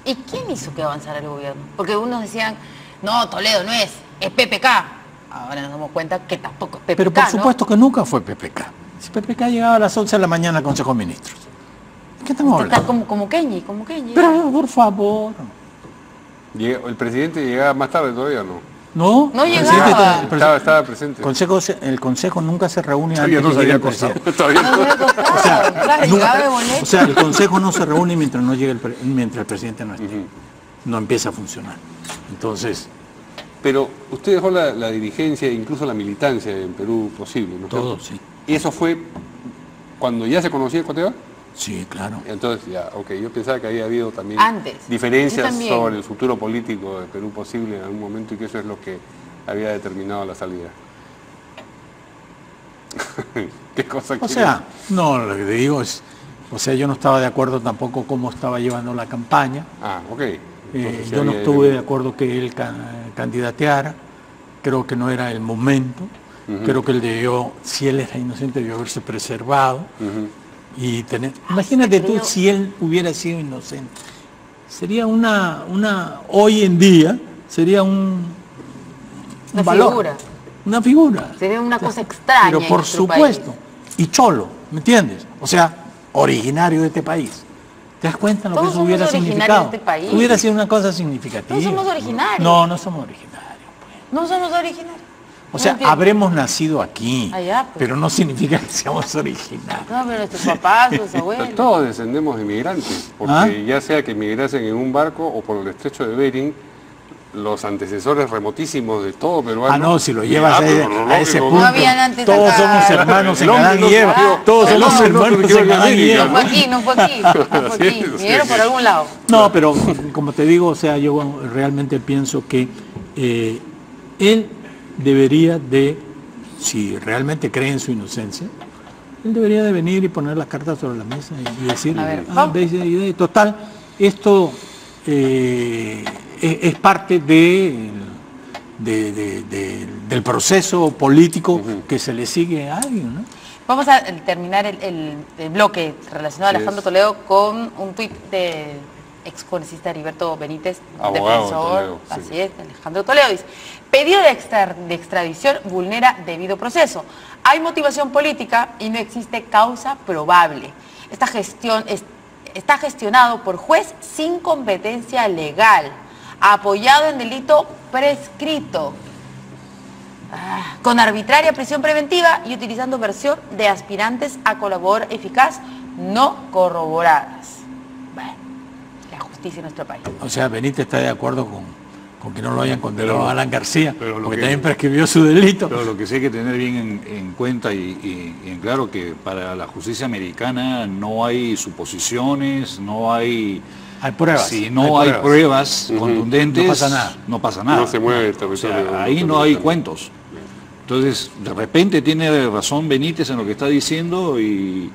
B: ¿Y quién hizo que avanzara el gobierno? Porque unos decían, no, Toledo no es PPK. Ahora nos damos cuenta que tampoco es PPK,
C: Pero por
B: ¿no?
C: supuesto que nunca fue PPK. Si PPK llegaba a las 11 de la mañana al Consejo de Ministros. ¿Qué estamos
B: Estás
C: hablando?
B: como Kenji, como Kenji.
C: Pero por favor.
A: ¿El presidente llegaba más tarde todavía o no?
C: No,
B: No
C: el
B: llegaba.
A: Estaba presente.
C: el consejo nunca se reúne
A: Todavía
C: antes
A: no
C: que
A: se
C: llegue
A: había
C: el presidente.
A: acostado. Todavía
B: No
A: no.
B: hubiera costado, claro, llegaba de boleto.
C: O sea, el consejo no se reúne mientras no llegue mientras el presidente no esté. No empieza a funcionar. Entonces,
A: Pero usted dejó la dirigencia, incluso la militancia en Perú posible, ¿no?
C: todo, sí.
A: ¿Y eso fue cuando ya se conocía Ecoteva?
C: Sí, claro.
A: Entonces, ya, ok, yo pensaba que había habido también
B: Antes. Yo
A: diferencias
B: también.
A: sobre el futuro político de Perú posible en algún momento y que eso es lo que había determinado la salida. ¿Qué cosa
C: O
A: quiere?
C: sea, no, lo que te digo es, o sea, yo no estaba de acuerdo tampoco cómo estaba llevando la campaña.
A: Ah, ok. Entonces,
C: yo no estuve de acuerdo que él candidateara, creo que no era el momento, creo que él debió, si él era inocente, debió haberse preservado y tener... Imagínate tú si él hubiera sido inocente. Sería hoy en día, sería un valor.
B: Figura.
C: Una figura.
B: Sería una cosa extraña.
C: Pero por supuesto. Y cholo, ¿me entiendes? O sea, originario de este país. ¿Te das cuenta de lo que eso hubiera significado?
B: De este país.
C: Hubiera sido una cosa significativa.
B: No somos originarios.
C: No somos originarios. Pues.
B: No somos originarios.
C: O sea, habremos nacido aquí,
B: allá, pues.
C: pero no significa que seamos originarios.
B: No, pero nuestros papás, sus abuelos.
A: Todos descendemos de migrantes, porque ya sea que migrasen en un barco o por el estrecho de Bering, los antecesores remotísimos de todo peruano.
C: No, si lo llevas a ese punto,
B: no habían antes
C: todos
B: acá.
C: somos hermanos en Adán y Eva. Todos somos hermanos en Adán y Eva.
B: No fue aquí. Vinieron por algún lado.
C: No, pero como te digo, o sea, yo realmente pienso que él debería de, si realmente cree en su inocencia, él debería de venir y poner las cartas sobre la mesa y decir, total, esto es parte del proceso político que se le sigue a alguien, ¿no?
B: Vamos a terminar el bloque relacionado a Alejandro Toledo con un tuit de excongresista Heriberto Benítez,
A: abogado
B: defensor,
A: Toledo, sí.
B: así es, Alejandro Toledo, dice: pedido de extradición vulnera debido proceso. Hay motivación política y no existe causa probable. Está gestionado por juez sin competencia legal, apoyado en delito prescrito, con arbitraria prisión preventiva y utilizando versión de aspirantes a colaborador eficaz no corroboradas. Bueno, la justicia en nuestro país.
C: O sea, Benítez está de acuerdo con que no lo hayan condenado a Alan García, porque también prescribió su delito.
G: Pero lo que sí hay que tener bien en cuenta y en claro que para la justicia americana no hay suposiciones, no hay...
C: Hay pruebas.
G: Si no hay pruebas contundentes,
C: no pasa nada.
A: No se mueve el territorio.
G: O sea, ahí no hay cuentos. Entonces, de repente tiene razón Benítez en lo que está diciendo y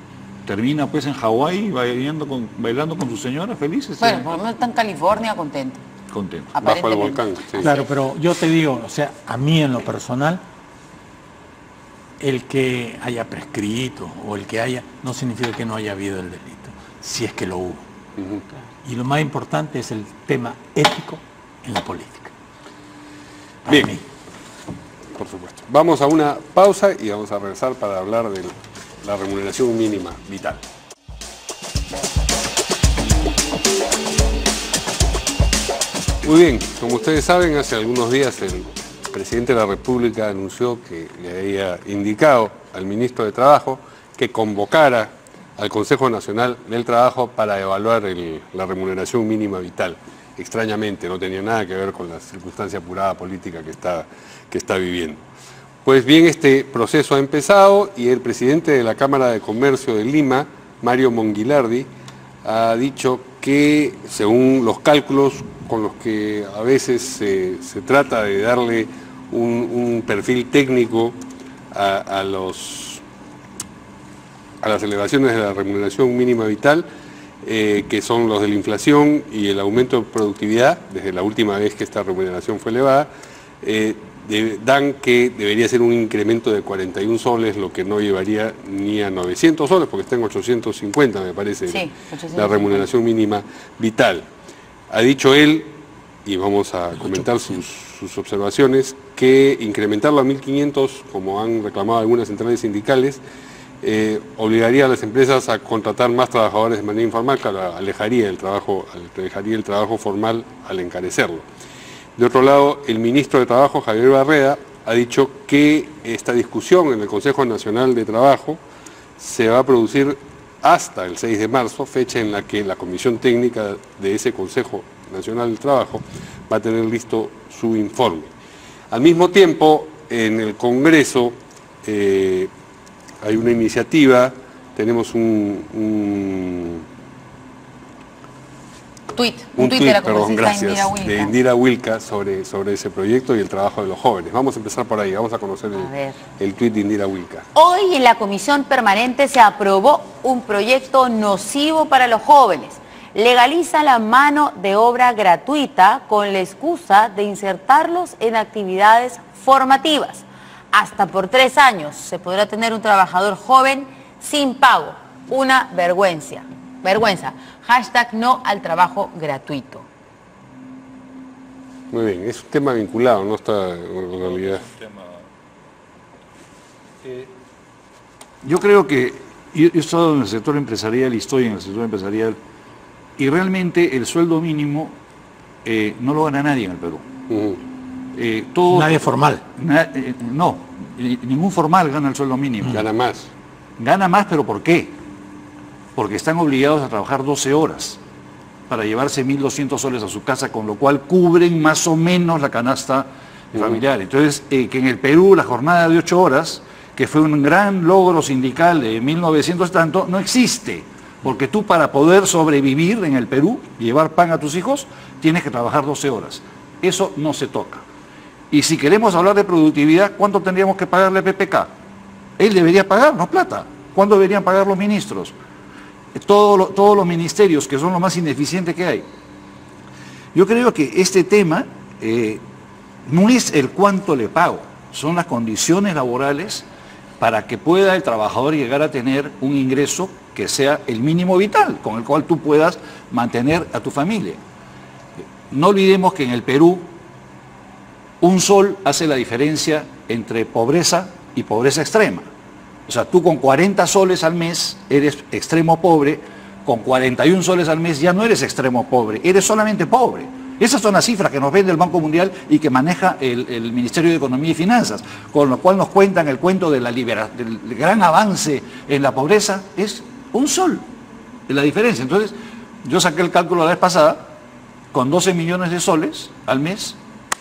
G: termina pues en Hawái bailando con su señora, felices.
B: Bueno, por lo menos está en California contento.
A: Bajo el volcán. Sí.
C: Claro, pero yo te digo, o sea, a mí en lo personal, el que haya prescrito o el que haya, no significa que no haya habido el delito, si es que lo hubo. Y lo más importante es el tema ético en la política.
A: Bien, por supuesto. Vamos a una pausa y vamos a regresar para hablar de la remuneración mínima vital. Muy bien, como ustedes saben, hace algunos días el presidente de la República anunció que le había indicado al ministro de Trabajo que convocara al Consejo Nacional del Trabajo para evaluar la remuneración mínima vital. Extrañamente, no tenía nada que ver con la circunstancia apurada política que está viviendo. Pues bien, este proceso ha empezado y el presidente de la Cámara de Comercio de Lima, Mario Mongilardi, ha dicho que, según los cálculos con los que a veces se trata de darle un perfil técnico a las elevaciones de la remuneración mínima vital, que son los de la inflación y el aumento de productividad, desde la última vez que esta remuneración fue elevada, dan que debería ser un incremento de 41 soles, lo que no llevaría ni a 900 soles, porque está en 850, me parece, sí, la remuneración mínima vital. Ha dicho él, y vamos a comentar sus observaciones, que incrementarlo a 1.500, como han reclamado algunas centrales sindicales, obligaría a las empresas a contratar más trabajadores de manera informal, que alejaría el trabajo formal al encarecerlo. De otro lado, el ministro de Trabajo, Javier Barreda, ha dicho que esta discusión en el Consejo Nacional de Trabajo se va a producir hasta el 6 de marzo, fecha en la que la Comisión Técnica de ese Consejo Nacional del Trabajo va a tener listo su informe. Al mismo tiempo, en el Congreso hay una iniciativa, tenemos un tuit de la congresista de Indira Wilca sobre ese proyecto y el trabajo de los jóvenes. Vamos a empezar por ahí, vamos a conocer el tuit de Indira Wilca.
B: Hoy en la Comisión Permanente se aprobó un proyecto nocivo para los jóvenes. legaliza la mano de obra gratuita con la excusa de insertarlos en actividades formativas. Hasta por 3 años se podrá tener un trabajador joven sin pago. Una vergüenza. Hashtag no al trabajo gratuito.
A: Muy bien, es un tema vinculado, no está en realidad.
G: Yo creo que yo he estado en el sector empresarial y estoy en el sector empresarial y realmente el sueldo mínimo no lo gana nadie en el Perú.
C: Nadie formal.
G: No, ningún formal gana el sueldo mínimo.
A: Gana más.
G: Gana más, pero ¿por qué? Porque están obligados a trabajar 12 horas para llevarse 1.200 soles a su casa, con lo cual cubren más o menos la canasta familiar. Entonces, que en el Perú la jornada de 8 horas, que fue un gran logro sindical de 1900 tanto, no existe. Porque tú, para poder sobrevivir en el Perú, llevar pan a tus hijos, tienes que trabajar 12 horas. Eso no se toca. Y si queremos hablar de productividad, ¿cuánto tendríamos que pagarle a PPK? Él debería pagarnos plata. ¿Cuánto deberían pagar los ministros? Todos los ministerios, que son los más ineficientes que hay. Yo creo que este tema no es el cuánto le pago, son las condiciones laborales para que pueda el trabajador llegar a tener un ingreso que sea el mínimo vital, con el cual tú puedas mantener a tu familia. No olvidemos que en el Perú un sol hace la diferencia entre pobreza y pobreza extrema. O sea, tú con 40 soles al mes eres extremo pobre, con 41 soles al mes ya no eres extremo pobre, eres solamente pobre. Esas son las cifras que nos vende el Banco Mundial y que maneja el Ministerio de Economía y Finanzas, con lo cual nos cuentan el cuento de del gran avance en la pobreza. Es un sol de la diferencia. Entonces, yo saqué el cálculo la vez pasada, con 12 millones de soles al mes,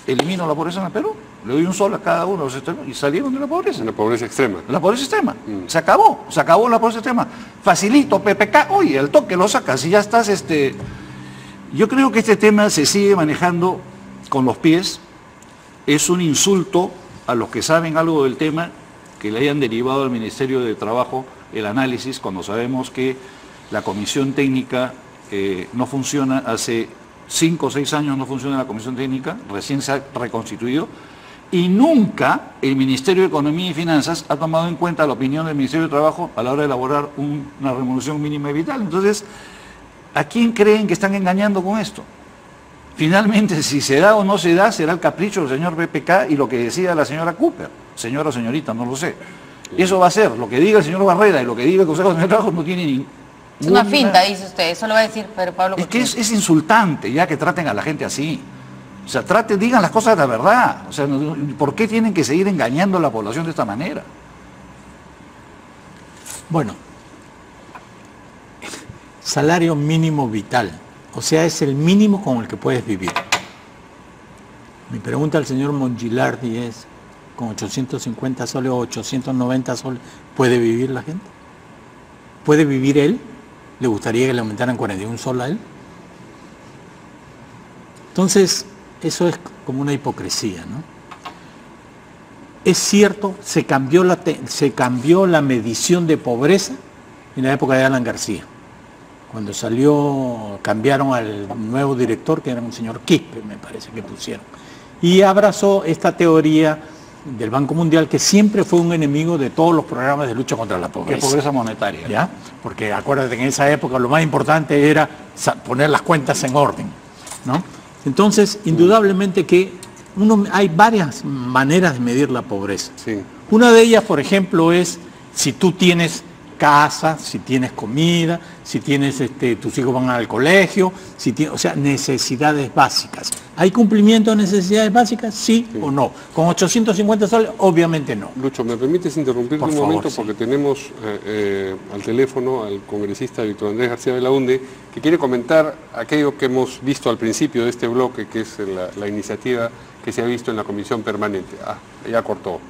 G: elimino la pobreza en el Perú. Le doy un sol a cada uno de los extremos y salieron de la pobreza.
A: La pobreza extrema.
G: La pobreza extrema. Se acabó la pobreza extrema. Facilito, PPK, oye, al toque lo sacas y ya estás. Yo creo que este tema se sigue manejando con los pies. Es un insulto a los que saben algo del tema, que le hayan derivado al Ministerio de Trabajo el análisis, cuando sabemos que la comisión técnica no funciona. Hace 5 o 6 años no funciona la comisión técnica, recién se ha reconstituido. Y nunca el Ministerio de Economía y Finanzas ha tomado en cuenta la opinión del Ministerio de Trabajo a la hora de elaborar una remuneración mínima y vital. Entonces, ¿a quién creen que están engañando con esto? Finalmente, si se da o no se da, será el capricho del señor PPK y lo que decida la señora Cooper. Señora o señorita, no lo sé. Eso va a ser, lo que diga el señor Barrera y lo que diga el Consejo Nacional de Trabajo no tiene ningún...
B: Es una finta, dice usted, eso lo va a decir Pedro Pablo.
G: Es que es insultante ya que traten a la gente así. O sea, digan las cosas de la verdad. O sea, ¿por qué tienen que seguir engañando a la población de esta manera?
C: Bueno, salario mínimo vital, o sea, es el mínimo con el que puedes vivir. Mi pregunta al señor Mongilardi es, ¿con 850 soles o 890 soles puede vivir la gente? ¿Puede vivir él? ¿Le gustaría que le aumentaran 41 soles a él? Entonces, eso es como una hipocresía, ¿no? Es cierto, se cambió la medición de pobreza en la época de Alan García. Cuando cambiaron al nuevo director, que era un señor Quispe, me parece que pusieron. Y abrazó esta teoría del Banco Mundial, que siempre fue un enemigo de todos los programas de lucha contra la pobreza.
G: Que pobreza monetaria.
C: ¿Ya? Porque acuérdate que en esa época lo más importante era poner las cuentas en orden, ¿no? Entonces, indudablemente que hay varias maneras de medir la pobreza.
A: Sí.
C: Una de ellas, por ejemplo, es si tú tienes casa, si tienes comida, si tienes tus hijos van al colegio, o sea, necesidades básicas. ¿Hay cumplimiento de necesidades básicas? Sí o no. ¿Con 850 soles? Obviamente no.
A: Lucho, ¿me permites interrumpirte
C: Por
A: un
C: favor,
A: momento?
C: sí.
A: Porque tenemos al teléfono al congresista Víctor Andrés García Belaunde, que quiere comentar aquello que hemos visto al principio de este bloque, que es la iniciativa que se ha visto en la comisión permanente. Ya cortó.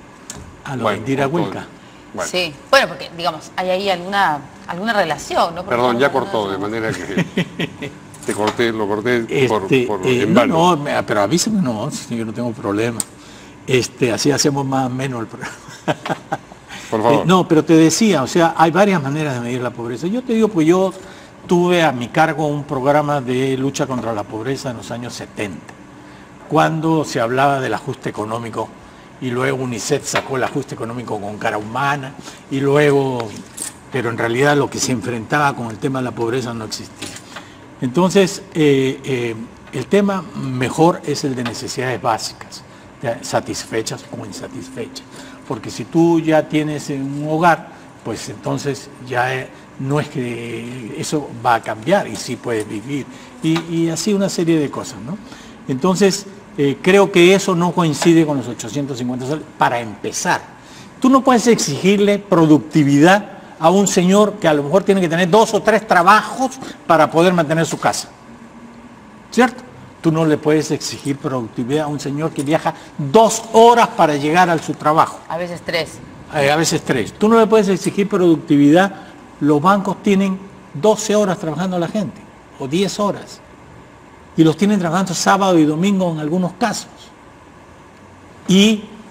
C: A lo de Indira Huilca.
A: Bueno.
B: Sí, bueno, porque digamos, hay ahí alguna relación, ¿no? Porque
A: Perdón, ya
B: estamos
A: cortó, de
B: hablando
A: manera que lo corté por en vano.
C: No, pero avísame, no, si yo no tengo problema. Así hacemos más o menos el programa.
A: Por favor.
C: No, pero te decía, o sea, hay varias maneras de medir la pobreza. Yo te digo, pues yo tuve a mi cargo un programa de lucha contra la pobreza en los años 70, cuando se hablaba del ajuste económico, y luego UNICEF sacó el ajuste económico con cara humana, y luego, pero en realidad lo que se enfrentaba con el tema de la pobreza no existía. Entonces, el tema mejor es el de necesidades básicas, satisfechas o insatisfechas, porque si tú ya tienes un hogar, pues entonces ya no es que eso va a cambiar y sí puedes vivir, y así una serie de cosas, ¿no? Entonces, creo que eso no coincide con los 850 soles para empezar. Tú no puedes exigirle productividad a un señor que a lo mejor tiene que tener 2 o 3 trabajos para poder mantener su casa, ¿cierto? Tú no le puedes exigir productividad a un señor que viaja 2 horas para llegar a su trabajo.
B: A veces 3.
C: A veces 3. Tú no le puedes exigir productividad. Los bancos tienen 12 horas trabajando a la gente, o 10 horas. Y los tienen trabajando sábado y domingo en algunos casos.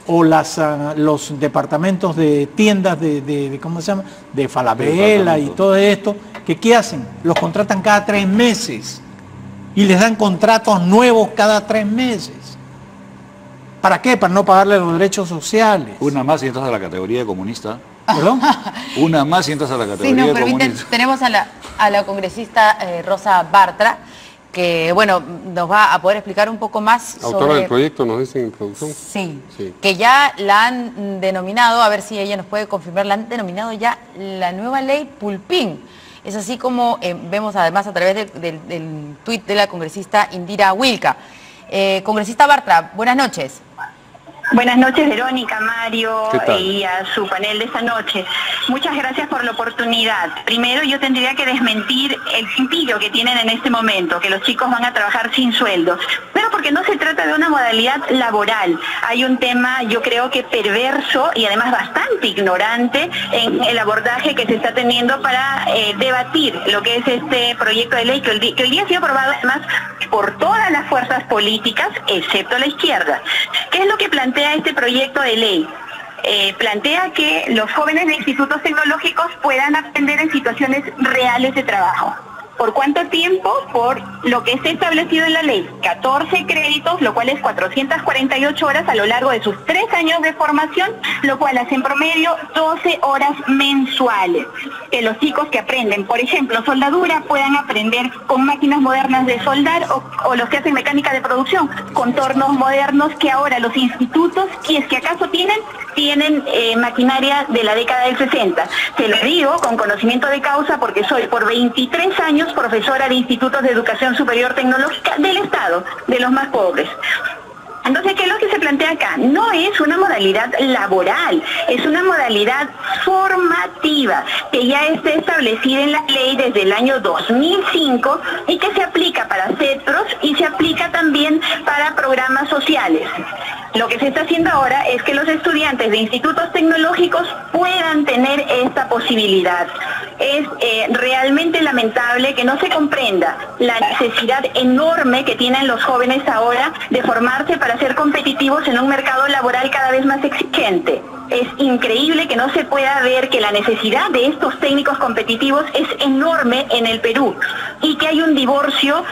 C: O los departamentos de tiendas ¿cómo se llama? De Falabella y todo esto, que ¿qué hacen? Los contratan cada 3 meses. Y les dan contratos nuevos cada 3 meses. ¿Para qué? Para no pagarle los derechos sociales.
G: Una más y entras a la categoría de comunista.
C: ¿Perdón?
G: Una más y entras a la categoría
B: Si nos
G: de
B: permiten,
G: comunista.
B: tenemos a la congresista Rosa Bartra, que bueno, nos va a poder explicar un poco más
A: Autora
B: sobre...
A: del proyecto, nos dicen en producción.
B: Sí,
A: Sí,
B: que ya la han denominado, a ver si ella nos puede confirmar, la han denominado ya la nueva ley Pulpín. Es así como vemos además a través del tuit de la congresista Indira Wilca. Congresista Bartra, buenas noches.
H: Buenas noches, Verónica, Mario
A: ¿Qué tal?
H: y a su panel de esta noche. Muchas gracias por la oportunidad. Primero, yo tendría que desmentir el impillo que tienen en este momento, que los chicos van a trabajar sin sueldo. Pero porque no se trata de una modalidad laboral. Hay un tema, yo creo que perverso y además bastante ignorante en el abordaje que se está teniendo para debatir lo que es este proyecto de ley que hoy día ha sido aprobado además por todas las fuerzas políticas, excepto la izquierda. ¿Qué es lo que plantea este proyecto de ley? Plantea que los jóvenes de institutos tecnológicos puedan aprender en situaciones reales de trabajo. ¿Por cuánto tiempo? Por lo que está establecido en la ley, 14 créditos, lo cual es 448 horas a lo largo de sus 3 años de formación, lo cual hace en promedio 12 horas mensuales. Que los chicos que aprenden, por ejemplo, soldadura, puedan aprender con máquinas modernas de soldar o los que hacen mecánica de producción, con tornos modernos que ahora los institutos, si es que acaso tienen maquinaria de la década del 60. Se lo digo con conocimiento de causa porque soy por 23 años profesora de institutos de educación superior tecnológica del Estado, de los más pobres. Entonces, ¿qué es lo que se plantea acá? No es una modalidad laboral, es una modalidad formativa que ya está establecida en la ley desde el año 2005 y que se aplica para CETPROS y se aplica también para programas sociales. Lo que se está haciendo ahora es que los estudiantes de institutos tecnológicos puedan tener esta posibilidad. Es realmente lamentable que no se comprenda la necesidad enorme que tienen los jóvenes ahora de formarse para ser competitivos en un mercado laboral cada vez más exigente. Es increíble que no se pueda ver que la necesidad de estos técnicos competitivos es enorme en el Perú y que hay un divorcio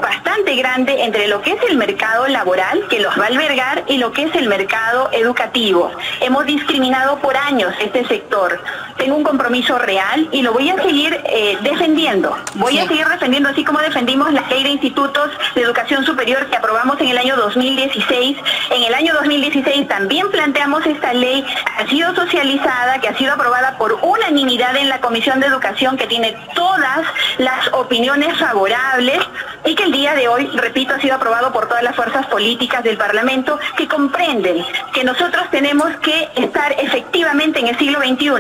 H: bastante grande entre lo que es el mercado laboral, que los va a albergar, y lo que es el mercado educativo. Hemos discriminado por años este sector. Tengo un compromiso real y lo voy a seguir defendiendo. Voy a seguir defendiendo, así como defendimos la ley de institutos de educación superior que aprobamos en el año 2016. En el año 2016 también planteamos esta ley, ha sido socializada, que ha sido aprobada por unanimidad en la Comisión de Educación, que tiene todas las opiniones favorables y que el día de hoy, repito, ha sido aprobado por todas las fuerzas políticas del Parlamento que comprenden que nosotros tenemos que estar efectivamente en el siglo XXI,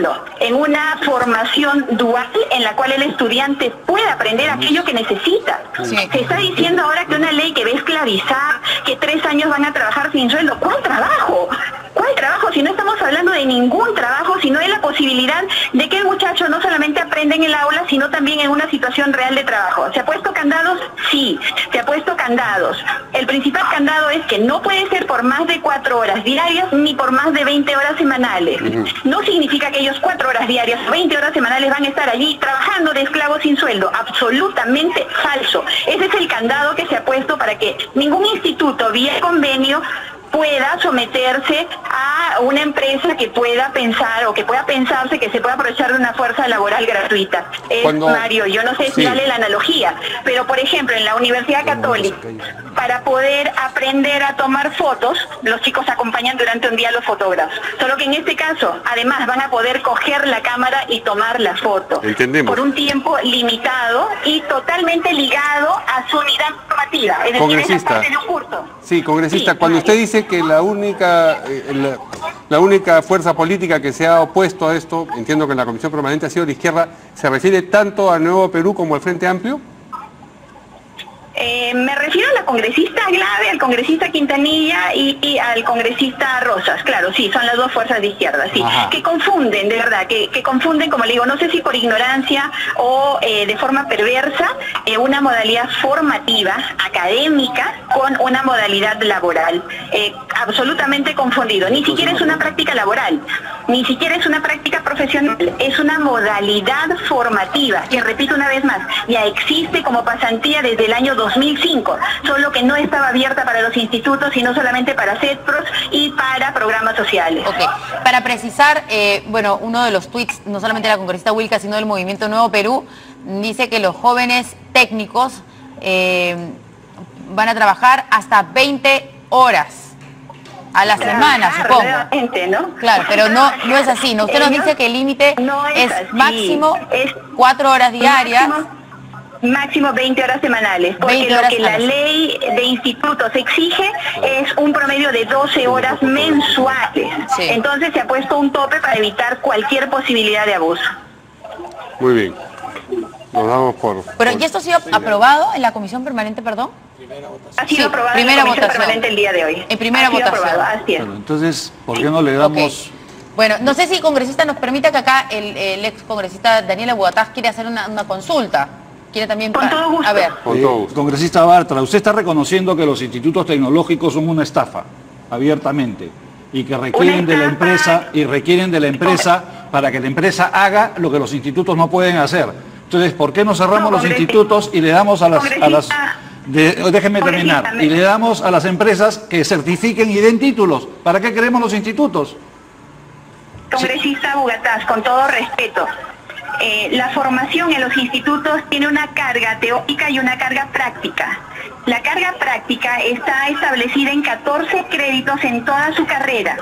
H: en una formación dual en la cual el estudiante pueda aprender aquello que necesita.
B: Sí.
H: Se está diciendo ahora que una ley que va a esclavizar, que 3 años van a trabajar sin sueldo. ¿Cuál trabajo? ¿Cuál trabajo? Si no estamos hablando de ningún trabajo, sino de la posibilidad posibilidad de que el muchacho no solamente aprenda en el aula, sino también en una situación real de trabajo. ¿Se ha puesto candados? Sí, se ha puesto candados. El principal candado es que no puede ser por más de 4 horas diarias ni por más de 20 horas semanales. No significa que ellos 4 horas diarias, 20 horas semanales van a estar allí trabajando de esclavos sin sueldo. Absolutamente falso. Ese es el candado que se ha puesto para que ningún instituto vía convenio pueda someterse a una empresa que pueda pensar o que pueda pensarse que se pueda aprovechar de una fuerza laboral gratuita. Mario, yo no sé si vale la analogía, pero por ejemplo en la Universidad Católica, para poder aprender a tomar fotos, los chicos acompañan durante un día a los fotógrafos. Solo que en este caso, además van a poder coger la cámara y tomar la foto.
A: Entendemos.
H: Por un tiempo limitado y totalmente ligado a su unidad formativa. Es decir,
A: Congresista.
H: es parte de un curso.
A: Sí, congresista,
H: Sí,
A: cuando
H: Mario.
A: usted dice que la única fuerza política que se ha opuesto a esto, entiendo que en la Comisión Permanente ha sido la izquierda, ¿se refiere tanto al Nuevo Perú como al Frente Amplio?
H: Me refiero a la congresista Glave, al congresista Quintanilla y al congresista Rosas. Claro, sí, son las dos fuerzas de izquierda, sí.
A: Ajá.
H: Que confunden, de verdad, que confunden, como le digo, no sé si por ignorancia o de forma perversa, una modalidad formativa, académica, con una modalidad laboral. Absolutamente confundido. Ni siquiera es una práctica laboral, ni siquiera es una práctica profesional, es una modalidad formativa, que repito una vez más, ya existe como pasantía desde el año 2005, solo que no estaba abierta para los institutos, sino solamente para CEPROS y para programas sociales.
B: Ok, para precisar, bueno, uno de los tweets, no solamente de la congresista Wilca, sino del Movimiento Nuevo Perú, dice que los jóvenes técnicos van a trabajar hasta 20 horas a la semana, supongo.
H: ¿No?
B: Claro, pero no es así, ¿no? Usted nos dice que el límite es máximo 4 horas diarias.
H: Máximo 20 horas semanales, porque lo que la ley de institutos exige es un promedio de 12 horas mensuales.
B: Sí.
H: Entonces se ha puesto un tope para evitar cualquier posibilidad de abuso.
A: Muy bien. Nos damos por...
B: Pero ¿y esto ha sido aprobado en la Comisión Permanente, perdón?
H: Ha sido aprobado en
B: primera
H: la Comisión
B: votación.
H: Permanente el día de hoy.
B: En primera votación.
H: Aprobado, así es.
G: Bueno, entonces, ¿por qué no le damos...
B: Okay. Bueno, no sé si el congresista nos permita que acá el ex congresista Daniela Bugatás quiere hacer una consulta. Quiere también...
H: Con todo gusto.
B: A ver.
A: Con todo gusto.
G: Congresista Bartra, usted está reconociendo que los institutos tecnológicos son una estafa, abiertamente, y que requieren de la empresa para que la empresa haga lo que los institutos no pueden hacer. Entonces, ¿por qué no cerramos los institutos y le damos déjenme terminar, y le damos a las empresas que certifiquen y den títulos? ¿Para qué queremos los institutos?
H: Congresista Bugatás, con todo respeto, la formación en los institutos tiene una carga teórica y una carga práctica. La carga práctica está establecida en 14 créditos en toda su carrera.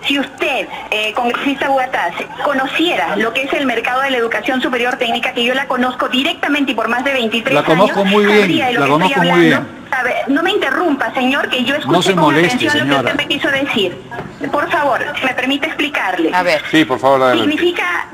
H: Si usted, congresista Bugatás, conociera lo que es el mercado de la educación superior técnica, que yo la conozco directamente y por más de 23 años...
G: La conozco muy bien, la conozco muy bien.
H: A ver, no me interrumpa, señor, que yo escuché
G: No se
H: con
G: moleste,
H: atención lo que
G: señora.
H: usted me quiso decir. Por favor, me permite explicarle.
B: A ver.
A: Sí, por favor, adelante.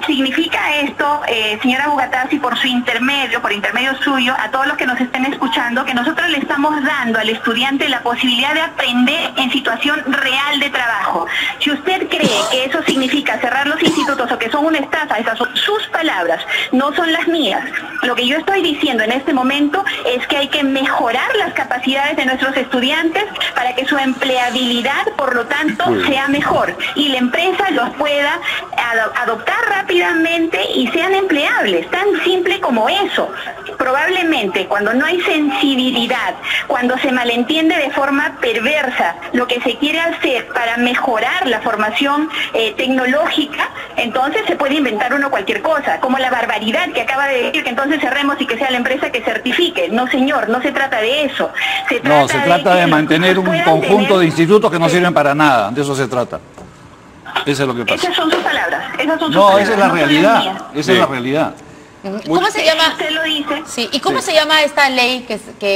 H: Significa esto, señora Bugatás, y por intermedio suyo, a todos los que nos estén escuchando, que nosotros le estamos dando al estudiante la posibilidad de aprender en situación real de trabajo. Si usted cree que eso significa cerrar los institutos o que son una estafa, esas son sus palabras, no son las mías. Lo que yo estoy diciendo en este momento es que hay que mejorar las capacidades de nuestros estudiantes para que su empleabilidad, por lo tanto, sea mejor y la empresa los pueda adoptar rápidamente y sean empleables, tan simple como eso. Probablemente cuando no hay sensibilidad, cuando se malentiende de forma perversa lo que se quiere hacer para mejorar la formación tecnológica, entonces se puede inventar uno cualquier cosa, como la barbaridad que acaba de decir que entonces cerremos y que sea la empresa que certifique. No, señor, no se trata de eso. Se
G: trata de mantener un conjunto de institutos que no sirven para nada, de eso se trata. Eso es lo que pasa.
H: Esas son sus palabras.
G: No, esa es la realidad. Esa
A: Sí.
G: es la realidad.
B: ¿Cómo se llama?
H: Usted lo dice.
B: Sí, ¿y cómo se llama esta ley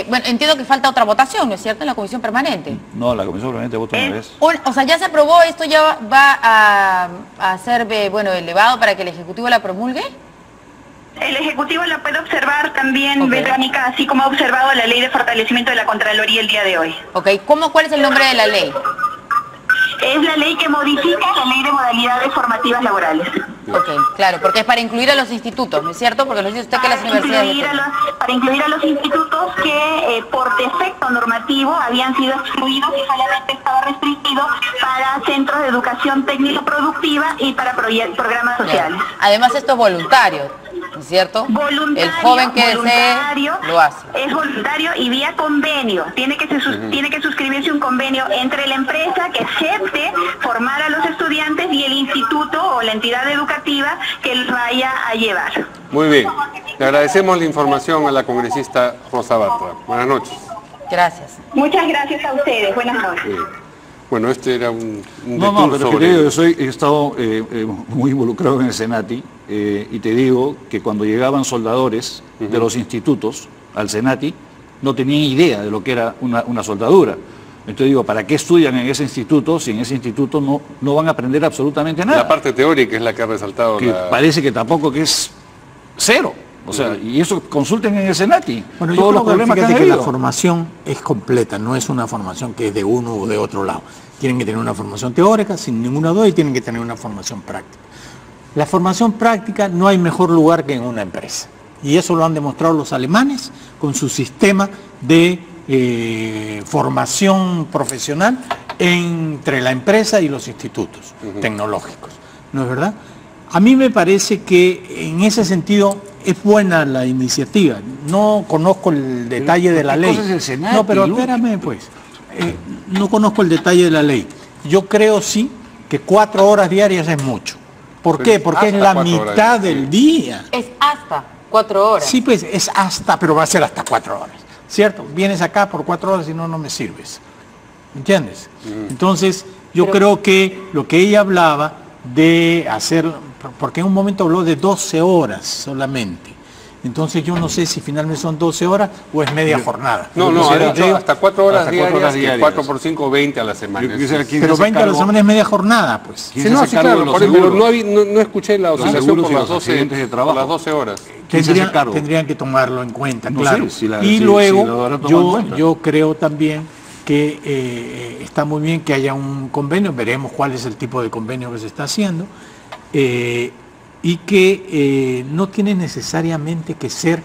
B: bueno, entiendo que falta otra votación, ¿no es cierto?, en la Comisión Permanente.
G: No, la Comisión Permanente vota una vez.
B: O sea, ya se aprobó, esto ya va a ser, bueno, elevado para que el Ejecutivo la promulgue.
H: El Ejecutivo la puede observar también,
B: Ok.
H: Verónica, así como ha observado la Ley de Fortalecimiento de la Contraloría el día de hoy.
B: Ok, ¿cuál es el nombre de la ley?
H: Es la ley que modifica la Ley de Modalidades Formativas Laborales.
B: Ok, claro, porque es para incluir a los institutos, ¿no es cierto? Porque nos dice usted que las universidades...
H: Para incluir a los institutos que por defecto normativo habían sido excluidos y solamente estaba restringido para centros de educación técnico-productiva y para programas sociales.
B: Además esto es voluntario, ¿no es cierto?
H: Voluntario,
B: el joven que desee lo hace.
H: Es voluntario y vía convenio. Tiene que suscribirse un convenio entre la empresa que acepte formar a los estudiantes y el instituto o la entidad educativa que los vaya a llevar.
A: Muy bien. Le agradecemos la información a la congresista Rosa Bartra. Buenas noches.
B: Gracias.
H: Muchas gracias a ustedes. Buenas noches.
A: Bueno, este era un
G: No, pero
A: sobre...
G: yo he estado muy involucrado en el Senati y te digo que cuando llegaban soldadores de los institutos al Senati no tenían idea de lo que era una soldadura. Entonces digo, ¿para qué estudian en ese instituto si en ese instituto no van a aprender absolutamente nada?
A: La parte teórica es la que ha resaltado.
G: Que parece que tampoco que es cero. O sea, y eso consulten en el Senati.
C: Bueno,
G: todos los problemas que han
C: que
G: habido.
C: la formación es completa, no es una formación que es de uno o de otro lado. Tienen que tener una formación teórica, sin ninguna duda, y tienen que tener una formación práctica. La formación práctica no hay mejor lugar que en una empresa. Y eso lo han demostrado los alemanes con su sistema de formación profesional entre la empresa y los institutos tecnológicos. ¿No es verdad? A mí me parece que en ese sentido es buena la iniciativa. No conozco el detalle de la ley. No, pero espérame pues. No conozco el detalle de la ley. Yo creo sí que 4 horas diarias es mucho. ¿Por qué? Porque es la mitad del día.
B: Es hasta 4 horas.
C: Sí, pues es hasta, pero va a ser hasta 4 horas. ¿Cierto? Vienes acá por 4 horas y no me sirves. ¿Entiendes? Entonces, yo creo que lo que ella hablaba de hacer, porque en un momento habló de 12 horas solamente. Entonces yo no sé si finalmente son 12 horas o es media jornada.
A: No, ha dicho hasta 4 horas diarias, 4 por 5, 20 a la semana.
C: Pero 20 a la semana es media jornada, pues.
A: Sí, no, sí, claro, pero no escuché la oscilación por las 12 horas.
C: Tendrían que tomarlo en cuenta, claro. Y luego yo creo también que está muy bien que haya un convenio, veremos cuál es el tipo de convenio que se está haciendo, y que no tiene necesariamente que ser,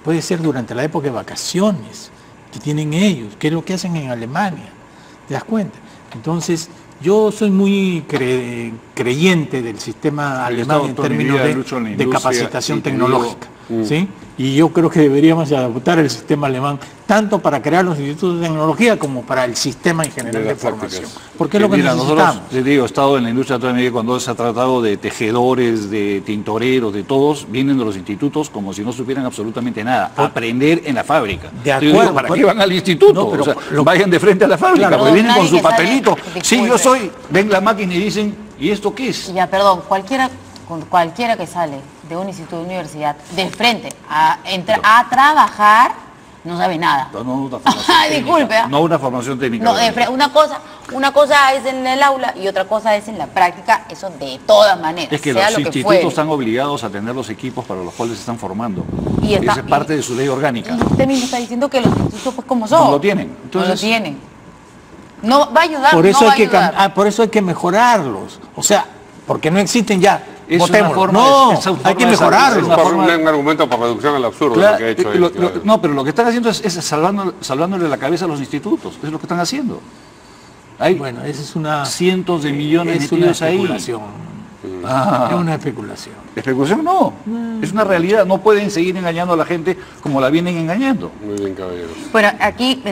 C: puede ser durante la época de vacaciones que tienen ellos, que es lo que hacen en Alemania, ¿te das cuenta? Entonces, yo soy muy creyente del sistema alemán en términos de capacitación tecnológica, ¿sí? Y yo creo que deberíamos adaptar el sistema alemán tanto para crear los institutos de tecnología como para el sistema en general de formación. Porque es lo que necesitamos.
G: Nosotros, les digo, he estado en la industria toda mi vida cuando se ha tratado de tejedores, de tintoreros, de todos, vienen de los institutos como si no supieran absolutamente nada. Aprender en la fábrica.
C: De acuerdo.
G: ¿Para qué van al instituto? No, pero, o sea, vayan de frente a la fábrica,
C: claro,
G: porque vienen con su papelito. Sí, yo soy. Ven la máquina y dicen, ¿y esto qué es?
B: Ya, perdón, cualquiera que sale de un instituto de universidad de frente a trabajar no sabe nada. Disculpe.
G: No una formación técnica.
B: No, una cosa es en el aula y otra cosa es en la práctica, eso de todas maneras.
G: Es que
B: sea
G: los
B: lo
G: institutos
B: que
G: están obligados a tener los equipos para los cuales se están formando.
B: Y
G: esa es parte de su ley orgánica.
B: Y usted mismo está diciendo que los institutos, pues como son.
G: No lo tienen.
B: Entonces, no lo tienen. No va a ayudar.
C: Por eso hay que mejorarlos. O sea, porque no existen ya.
G: Es
C: Votémoslo.
G: No,
C: hay que mejorarlo.
A: Es un argumento para reducción al absurdo, claro, lo que ha hecho él.
G: No, pero lo que están haciendo es salvándole la cabeza a los institutos. Es lo que están haciendo. Hay cientos de millones metidos ahí.
C: Es una especulación.
G: ¿Especulación? No. Es una realidad. No pueden seguir engañando a la gente como la vienen engañando.
A: Muy bien, caballeros.
B: Bueno, aquí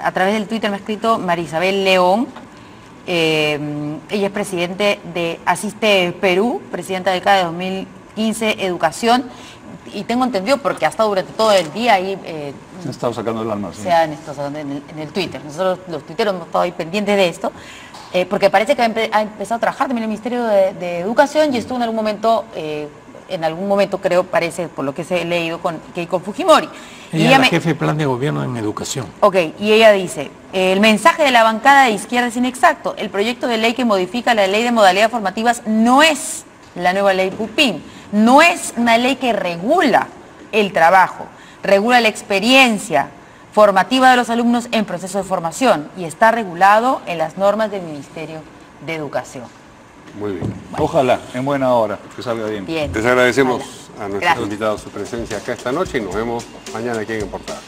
B: a través del Twitter me ha escrito Marisabel León. Ella es presidente de Asiste Perú, presidenta del CADE 2015 Educación, y tengo entendido porque ha estado durante todo el día ahí.
G: Se ha estado sacando el alma.
B: Se han estado en el Twitter. Nosotros los tuiteros hemos estado ahí pendientes de esto, porque parece que ha empezado a trabajar también en el Ministerio de Educación y estuvo en algún momento creo, parece, por lo que he leído, con Keiko Fujimori.
C: Ella es la jefe de plan de gobierno en educación.
B: Ok, y ella dice, el mensaje de la bancada de izquierda es inexacto. El proyecto de ley que modifica la ley de modalidades formativas no es la nueva ley Pupín, no es una ley que regula el trabajo, regula la experiencia formativa de los alumnos en proceso de formación y está regulado en las normas del Ministerio de Educación.
A: Muy bien.
G: Ojalá, en buena hora, que salga bien.
B: Bien.
A: Les agradecemos
B: Ojalá.
A: a nuestros
B: Gracias.
A: invitados su presencia acá esta noche y nos vemos mañana aquí en Portada.